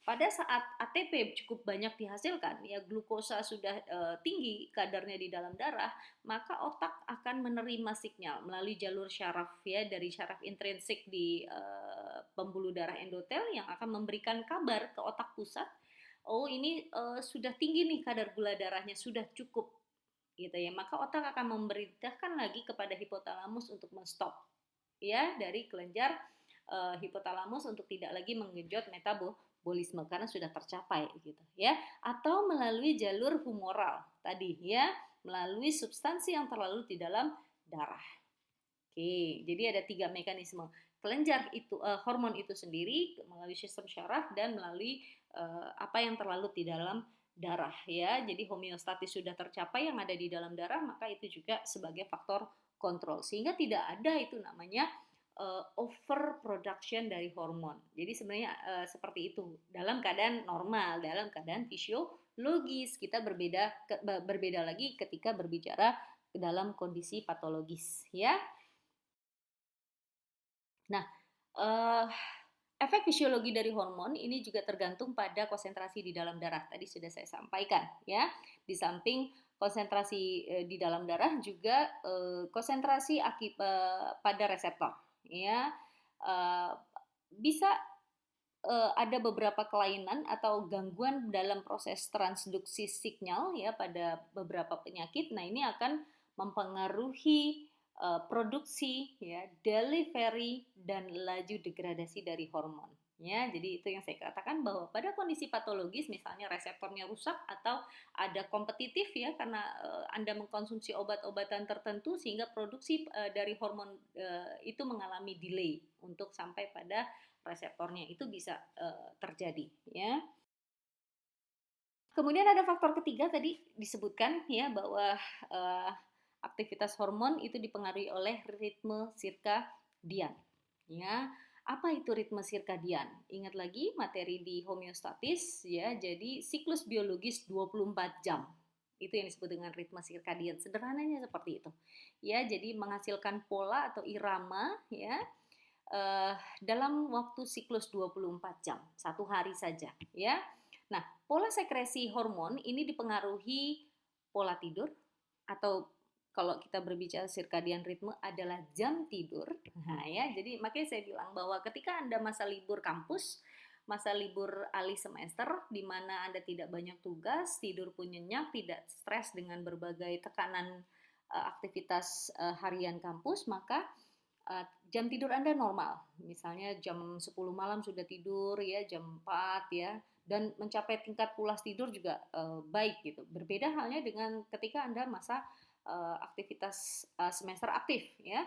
Speaker 1: Pada saat ATP cukup banyak dihasilkan, ya glukosa sudah tinggi kadarnya di dalam darah, maka otak akan menerima sinyal melalui jalur syaraf ya, dari syaraf intrinsik di pembuluh darah endotel yang akan memberikan kabar ke otak pusat, oh ini sudah tinggi nih kadar gula darahnya, sudah cukup gitu ya. Maka otak akan memerintahkan lagi kepada hipotalamus untuk menstop ya dari kelenjar hipotalamus untuk tidak lagi menggenjot metabolisme karena sudah tercapai gitu ya. Atau melalui jalur humoral tadi ya, melalui substansi yang terlarut di dalam darah. Oke, jadi ada 3 mekanisme. Kelenjar itu hormon itu sendiri melalui sistem syaraf dan melalui apa yang terlarut di dalam darah ya. Jadi homeostatis sudah tercapai yang ada di dalam darah, maka itu juga sebagai faktor kontrol. Sehingga tidak ada itu namanya overproduction dari hormon. Jadi sebenarnya seperti itu dalam keadaan normal, dalam keadaan fisiologis. Kita berbeda lagi ketika berbicara dalam kondisi patologis ya. Nah, eh, efek fisiologi dari hormon ini juga tergantung pada konsentrasi di dalam darah. Tadi sudah saya sampaikan ya. Di samping konsentrasi di dalam darah juga konsentrasi pada reseptor ya. Eh, bisa ada beberapa kelainan atau gangguan dalam proses transduksi signal ya pada beberapa penyakit. Nah, ini akan mempengaruhi produksi ya, delivery dan laju degradasi dari hormon. Ya, jadi itu yang saya katakan bahwa pada kondisi patologis misalnya reseptornya rusak atau ada kompetitif ya karena Anda mengkonsumsi obat-obatan tertentu sehingga produksi dari hormon itu mengalami delay untuk sampai pada reseptornya itu bisa terjadi ya. Kemudian ada faktor ketiga tadi disebutkan ya bahwa aktivitas hormon itu dipengaruhi oleh ritme sirkadian ya. Apa itu ritme sirkadian? Ingat lagi materi di homeostatis ya. Jadi siklus biologis 24 jam. Itu yang disebut dengan ritme sirkadian. Sederhananya seperti itu. Ya, jadi menghasilkan pola atau irama ya dalam waktu siklus 24 jam, satu hari saja ya. Nah, pola sekresi hormon ini dipengaruhi pola tidur atau kalau kita berbicara circadian ritme adalah jam tidur. Nah, ya, jadi makanya saya bilang bahwa ketika Anda masa libur kampus, masa libur akhir semester di mana Anda tidak banyak tugas, tidur pun nyenyak, tidak stres dengan berbagai tekanan aktivitas harian kampus, maka jam tidur Anda normal. Misalnya jam 10 malam sudah tidur ya, jam 4 ya, dan mencapai tingkat pulas tidur juga baik gitu. Berbeda halnya dengan ketika Anda masa aktivitas semester aktif ya.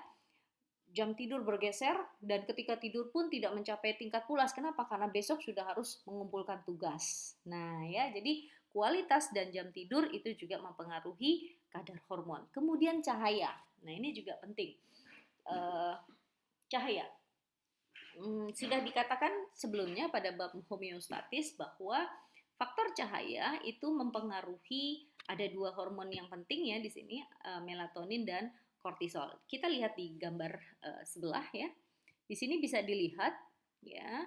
Speaker 1: Jam tidur bergeser dan ketika tidur pun tidak mencapai tingkat pulas. Kenapa? Karena besok sudah harus mengumpulkan tugas. Nah, ya, jadi kualitas dan jam tidur itu juga mempengaruhi kadar hormon. Kemudian cahaya. Nah, ini juga penting. Cahaya. Sudah dikatakan sebelumnya pada bab homeostatis bahwa faktor cahaya itu mempengaruhi ada 2 hormon yang penting ya di sini, melatonin dan kortisol. Kita lihat di gambar sebelah ya. Di sini bisa dilihat ya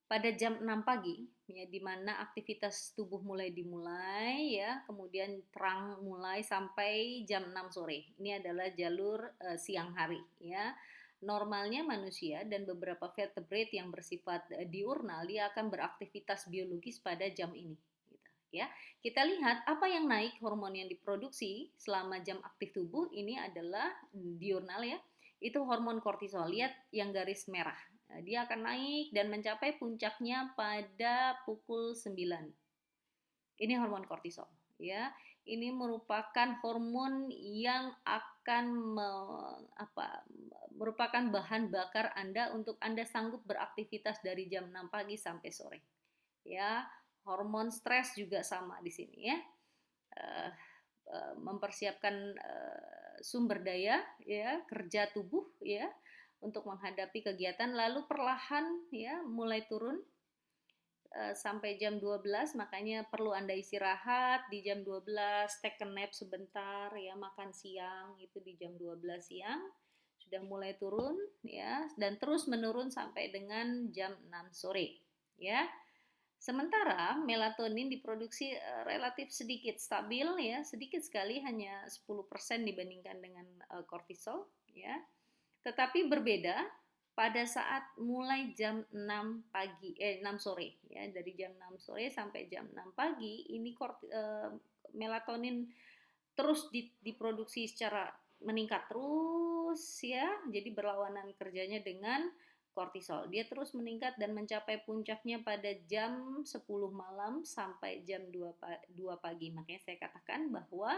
Speaker 1: pada jam 6 pagi ya di mana aktivitas tubuh dimulai ya, kemudian terang mulai sampai jam 6 sore. Ini adalah jalur siang hari ya. Normalnya manusia dan beberapa vertebrate yang bersifat diurnal dia akan beraktivitas biologis pada jam ini gitu, ya. Kita lihat apa yang naik hormon yang diproduksi selama jam aktif tubuh ini adalah diurnal ya. Itu hormon kortisol. Lihat yang garis merah. Dia akan naik dan mencapai puncaknya pada pukul 9. Ini hormon kortisol ya. Ini merupakan hormon yang akan merupakan bahan bakar Anda untuk Anda sanggup beraktivitas dari jam 6 pagi sampai sore. Ya, hormon stres juga sama di sini ya. Mempersiapkan sumber daya ya, kerja tubuh ya untuk menghadapi kegiatan lalu perlahan ya mulai turun sampai jam 12, makanya perlu Anda istirahat di jam 12, take a nap sebentar ya, makan siang itu di jam 12 siang sudah mulai turun ya dan terus menurun sampai dengan jam 6 sore ya. Sementara melatonin diproduksi relatif sedikit stabil ya, sedikit sekali hanya 10% dibandingkan dengan kortisol ya. Tetapi berbeda pada saat mulai jam 6 pagi 6 sore ya, dari jam 6 sore sampai jam 6 pagi ini melatonin terus diproduksi secara meningkat terus ya. Jadi berlawanan kerjanya dengan kortisol. Dia terus meningkat dan mencapai puncaknya pada jam 10 malam sampai jam 2 pagi. Makanya saya katakan bahwa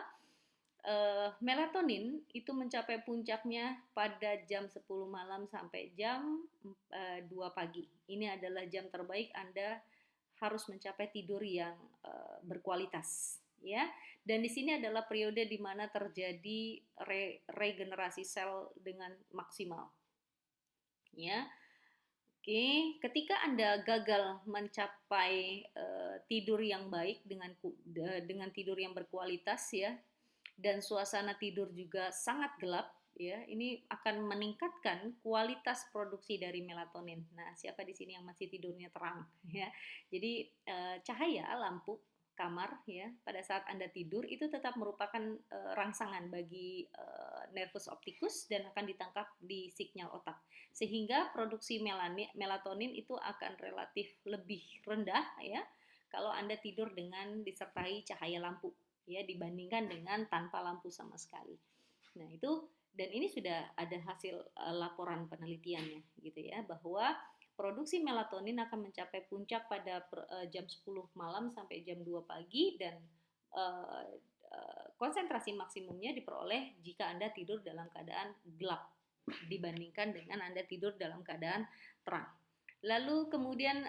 Speaker 1: melatonin itu mencapai puncaknya pada jam 10 malam sampai jam 2 pagi. Ini adalah jam terbaik Anda harus mencapai tidur yang berkualitas ya. Dan di sini adalah periode di mana terjadi regenerasi sel dengan maksimal ya. Oke, ketika Anda gagal mencapai tidur yang baik dengan tidur yang berkualitas ya, dan suasana tidur juga sangat gelap ya, ini akan meningkatkan kualitas produksi dari melatonin. Nah, siapa di sini yang masih tidurnya terang ya. Jadi cahaya lampu kamar ya pada saat Anda tidur itu tetap merupakan rangsangan bagi nervus opticus dan akan ditangkap di sinyal otak. Sehingga produksi melatonin itu akan relatif lebih rendah ya kalau Anda tidur dengan disertai cahaya lampu ya dibandingkan dengan tanpa lampu sama sekali. Nah, itu dan ini sudah ada hasil laporan penelitiannya gitu ya bahwa produksi melatonin akan mencapai puncak pada jam 10 malam sampai jam 2 pagi dan uh, konsentrasi maksimumnya diperoleh jika Anda tidur dalam keadaan gelap dibandingkan dengan Anda tidur dalam keadaan terang. Lalu kemudian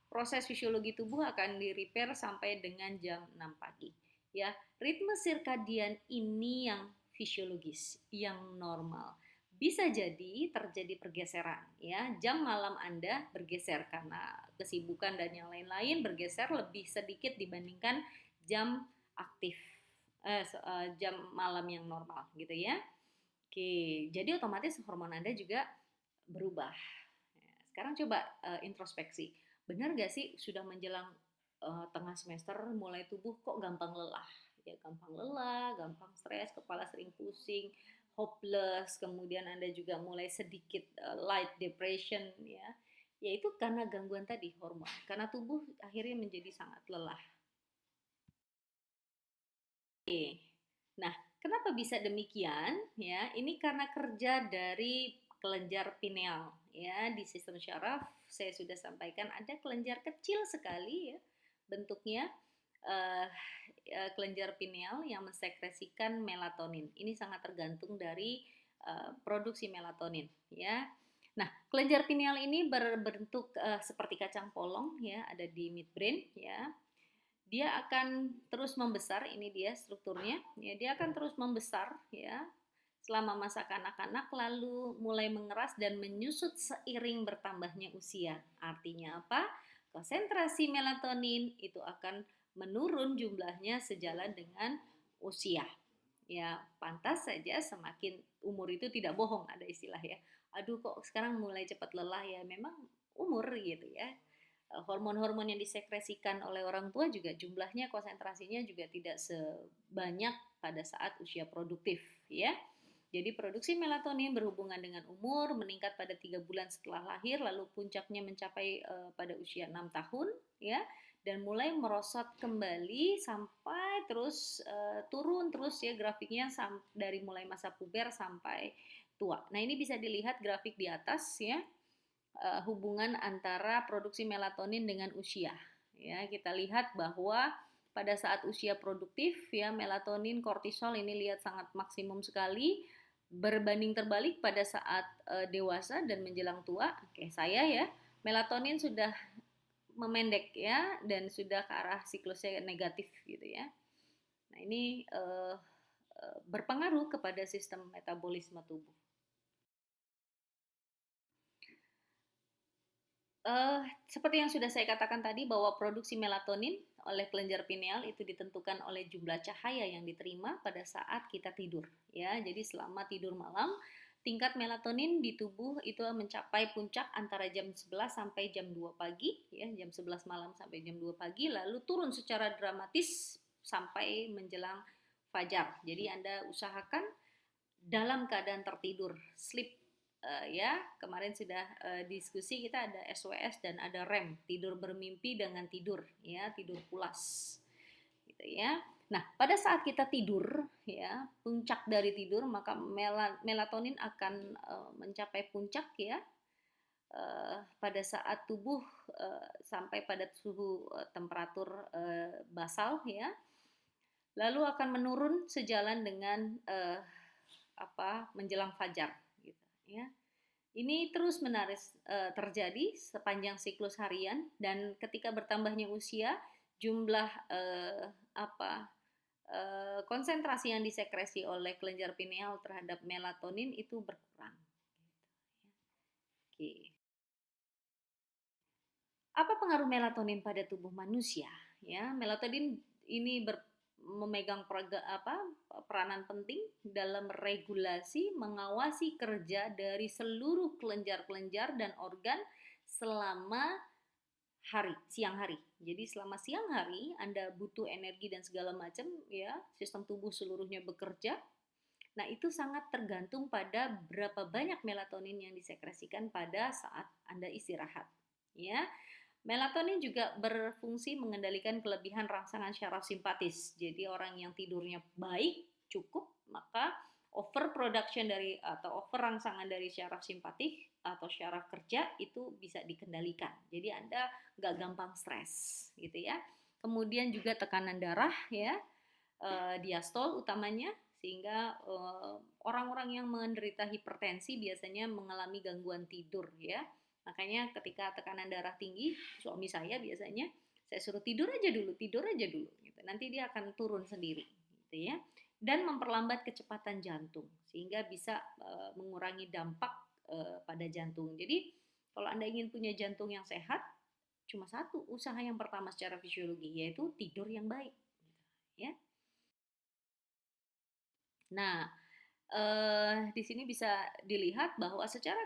Speaker 1: proses fisiologi tubuh akan di-repair sampai dengan jam 6 pagi. Ya, ritme sirkadian ini yang fisiologis, yang normal. Bisa jadi terjadi pergeseran, ya. Jam malam Anda bergeser karena kesibukan dan yang lain-lain bergeser lebih sedikit dibandingkan jam aktif, jam malam yang normal, gitu ya. Oke, jadi otomatis hormon Anda juga berubah. Sekarang coba introspeksi. Benar gak sih sudah menjelang tengah semester mulai tubuh kok gampang lelah? Ya gampang lelah, gampang stres, kepala sering pusing, hopeless, kemudian Anda juga mulai sedikit light depression ya. Ya itu karena gangguan tadi hormon. Karena tubuh akhirnya menjadi sangat lelah. Oke. Nah, kenapa bisa demikian? Ya, ini karena kerja dari kelenjar pineal. Ya, di sistem syaraf saya sudah sampaikan ada kelenjar kecil sekali ya bentuknya eh, kelenjar pineal yang mensekresikan melatonin. Ini sangat tergantung dari produksi melatonin ya. Nah, kelenjar pineal ini berbentuk seperti kacang polong ya, ada di midbrain ya. Dia akan terus membesar, ini dia strukturnya ya, dia akan terus membesar ya selama masa kanak-kanak lalu mulai mengeras dan menyusut seiring bertambahnya usia. Artinya apa? Konsentrasi melatonin itu akan menurun jumlahnya sejalan dengan usia. Ya, pantas saja semakin umur itu tidak bohong, ada istilah ya. Aduh kok sekarang mulai cepat lelah ya, memang umur gitu ya. Hormon-hormon yang disekresikan oleh orang tua juga jumlahnya konsentrasinya juga tidak sebanyak pada saat usia produktif ya. Jadi produksi melatonin berhubungan dengan umur meningkat pada 3 bulan setelah lahir lalu puncaknya mencapai pada usia 6 tahun ya dan mulai merosot kembali sampai terus turun terus ya grafiknya dari mulai masa puber sampai tua. Nah, ini bisa dilihat grafik di atas ya hubungan antara produksi melatonin dengan usia. Ya, kita lihat bahwa pada saat usia produktif ya melatonin, kortisol ini lihat sangat maksimum sekali berbanding terbalik pada saat dewasa dan menjelang tua. Oke, saya ya melatonin sudah memendek ya dan sudah ke arah siklusnya negatif gitu ya. Nah, ini berpengaruh kepada sistem metabolisme tubuh. Seperti yang sudah saya katakan tadi bahwa produksi melatonin oleh kelenjar pineal itu ditentukan oleh jumlah cahaya yang diterima pada saat kita tidur ya. Jadi selama tidur malam tingkat melatonin di tubuh itu mencapai puncak antara jam 11 sampai jam 2 pagi ya, jam 11 malam sampai jam 2 pagi lalu turun secara dramatis sampai menjelang fajar. Jadi Anda usahakan dalam keadaan tertidur, sleep Ya kemarin sudah diskusi, kita ada SWS dan ada REM, tidur bermimpi dengan tidur, ya tidur pulas, gitu ya. Nah, pada saat kita tidur, ya puncak dari tidur, maka melatonin akan mencapai puncak, ya pada saat tubuh sampai pada suhu temperatur basal, ya, lalu akan menurun sejalan dengan menjelang fajar, gitu ya. Ini terus menerus terjadi sepanjang siklus harian, dan ketika bertambahnya usia, jumlah konsentrasi yang disekresi oleh kelenjar pineal terhadap melatonin itu berkurang. Oke. Apa pengaruh melatonin pada tubuh manusia? Ya, melatonin ini memegang peranan penting dalam regulasi, mengawasi kerja dari seluruh kelenjar-kelenjar dan organ selama siang hari. Jadi selama siang hari Anda butuh energi dan segala macam, ya, sistem tubuh seluruhnya bekerja. Nah, itu sangat tergantung pada berapa banyak melatonin yang disekresikan pada saat Anda istirahat, ya. Melatonin juga berfungsi mengendalikan kelebihan rangsangan syaraf simpatis. Jadi orang yang tidurnya baik, cukup, maka overproduction dari atau over rangsangan dari syaraf simpatik atau syaraf kerja itu bisa dikendalikan. Jadi Anda nggak gampang stres, gitu ya. Kemudian juga tekanan darah, ya, diastol utamanya, sehingga orang-orang yang menderita hipertensi biasanya mengalami gangguan tidur, ya. Makanya ketika tekanan darah tinggi, suami saya biasanya saya suruh tidur aja dulu, gitu. Nanti dia akan turun sendiri, gitu ya. Dan memperlambat kecepatan jantung sehingga bisa mengurangi dampak pada jantung. Jadi kalau Anda ingin punya jantung yang sehat, cuma satu usaha yang pertama secara fisiologi, yaitu tidur yang baik, ya. Nah, di sini bisa dilihat bahwa secara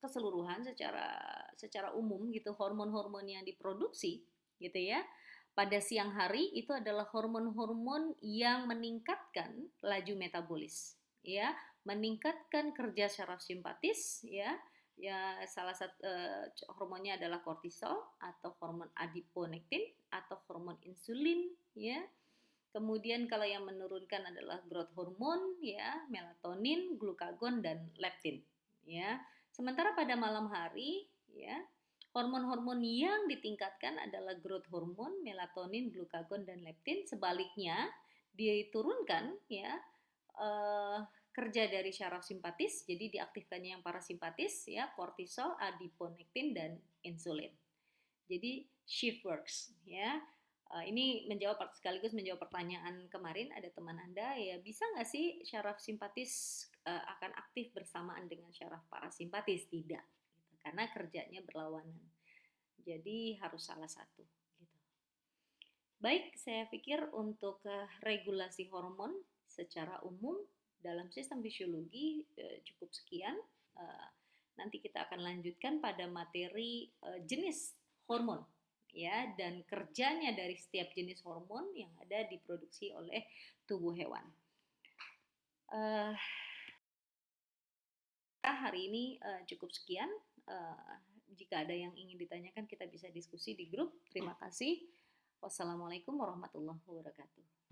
Speaker 1: keseluruhan, secara umum gitu, hormon-hormon yang diproduksi, gitu ya, pada siang hari itu adalah hormon-hormon yang meningkatkan laju metabolis, ya, meningkatkan kerja syaraf simpatis, ya. Ya, salah satu hormonnya adalah kortisol atau hormon adiponektin atau hormon insulin, ya. Kemudian kalau yang menurunkan adalah growth hormone, ya, melatonin, glukagon dan leptin, ya. Sementara pada malam hari, ya, hormon-hormon yang ditingkatkan adalah growth hormone, melatonin, glukagon dan leptin. Sebaliknya, diturunkan, ya, eh, kerja dari syaraf simpatis, jadi diaktifkannya yang parasimpatis, ya, kortisol, adiponektin dan insulin. Jadi shift works, ya. Ini sekaligus menjawab pertanyaan kemarin ada teman Anda, ya, bisa nggak sih syaraf simpatis akan aktif bersamaan dengan syaraf parasimpatis? Tidak, gitu, karena kerjanya berlawanan. Jadi harus salah satu, gitu. Baik, saya pikir untuk regulasi hormon secara umum dalam sistem fisiologi cukup sekian. Uh, Nanti kita akan lanjutkan pada materi jenis hormon, ya, dan kerjanya dari setiap jenis hormon yang ada diproduksi oleh tubuh hewan. Uh, Hari ini cukup sekian. Jika ada yang ingin ditanyakan, kita bisa diskusi di grup. Terima kasih. Wassalamualaikum warahmatullahi wabarakatuh.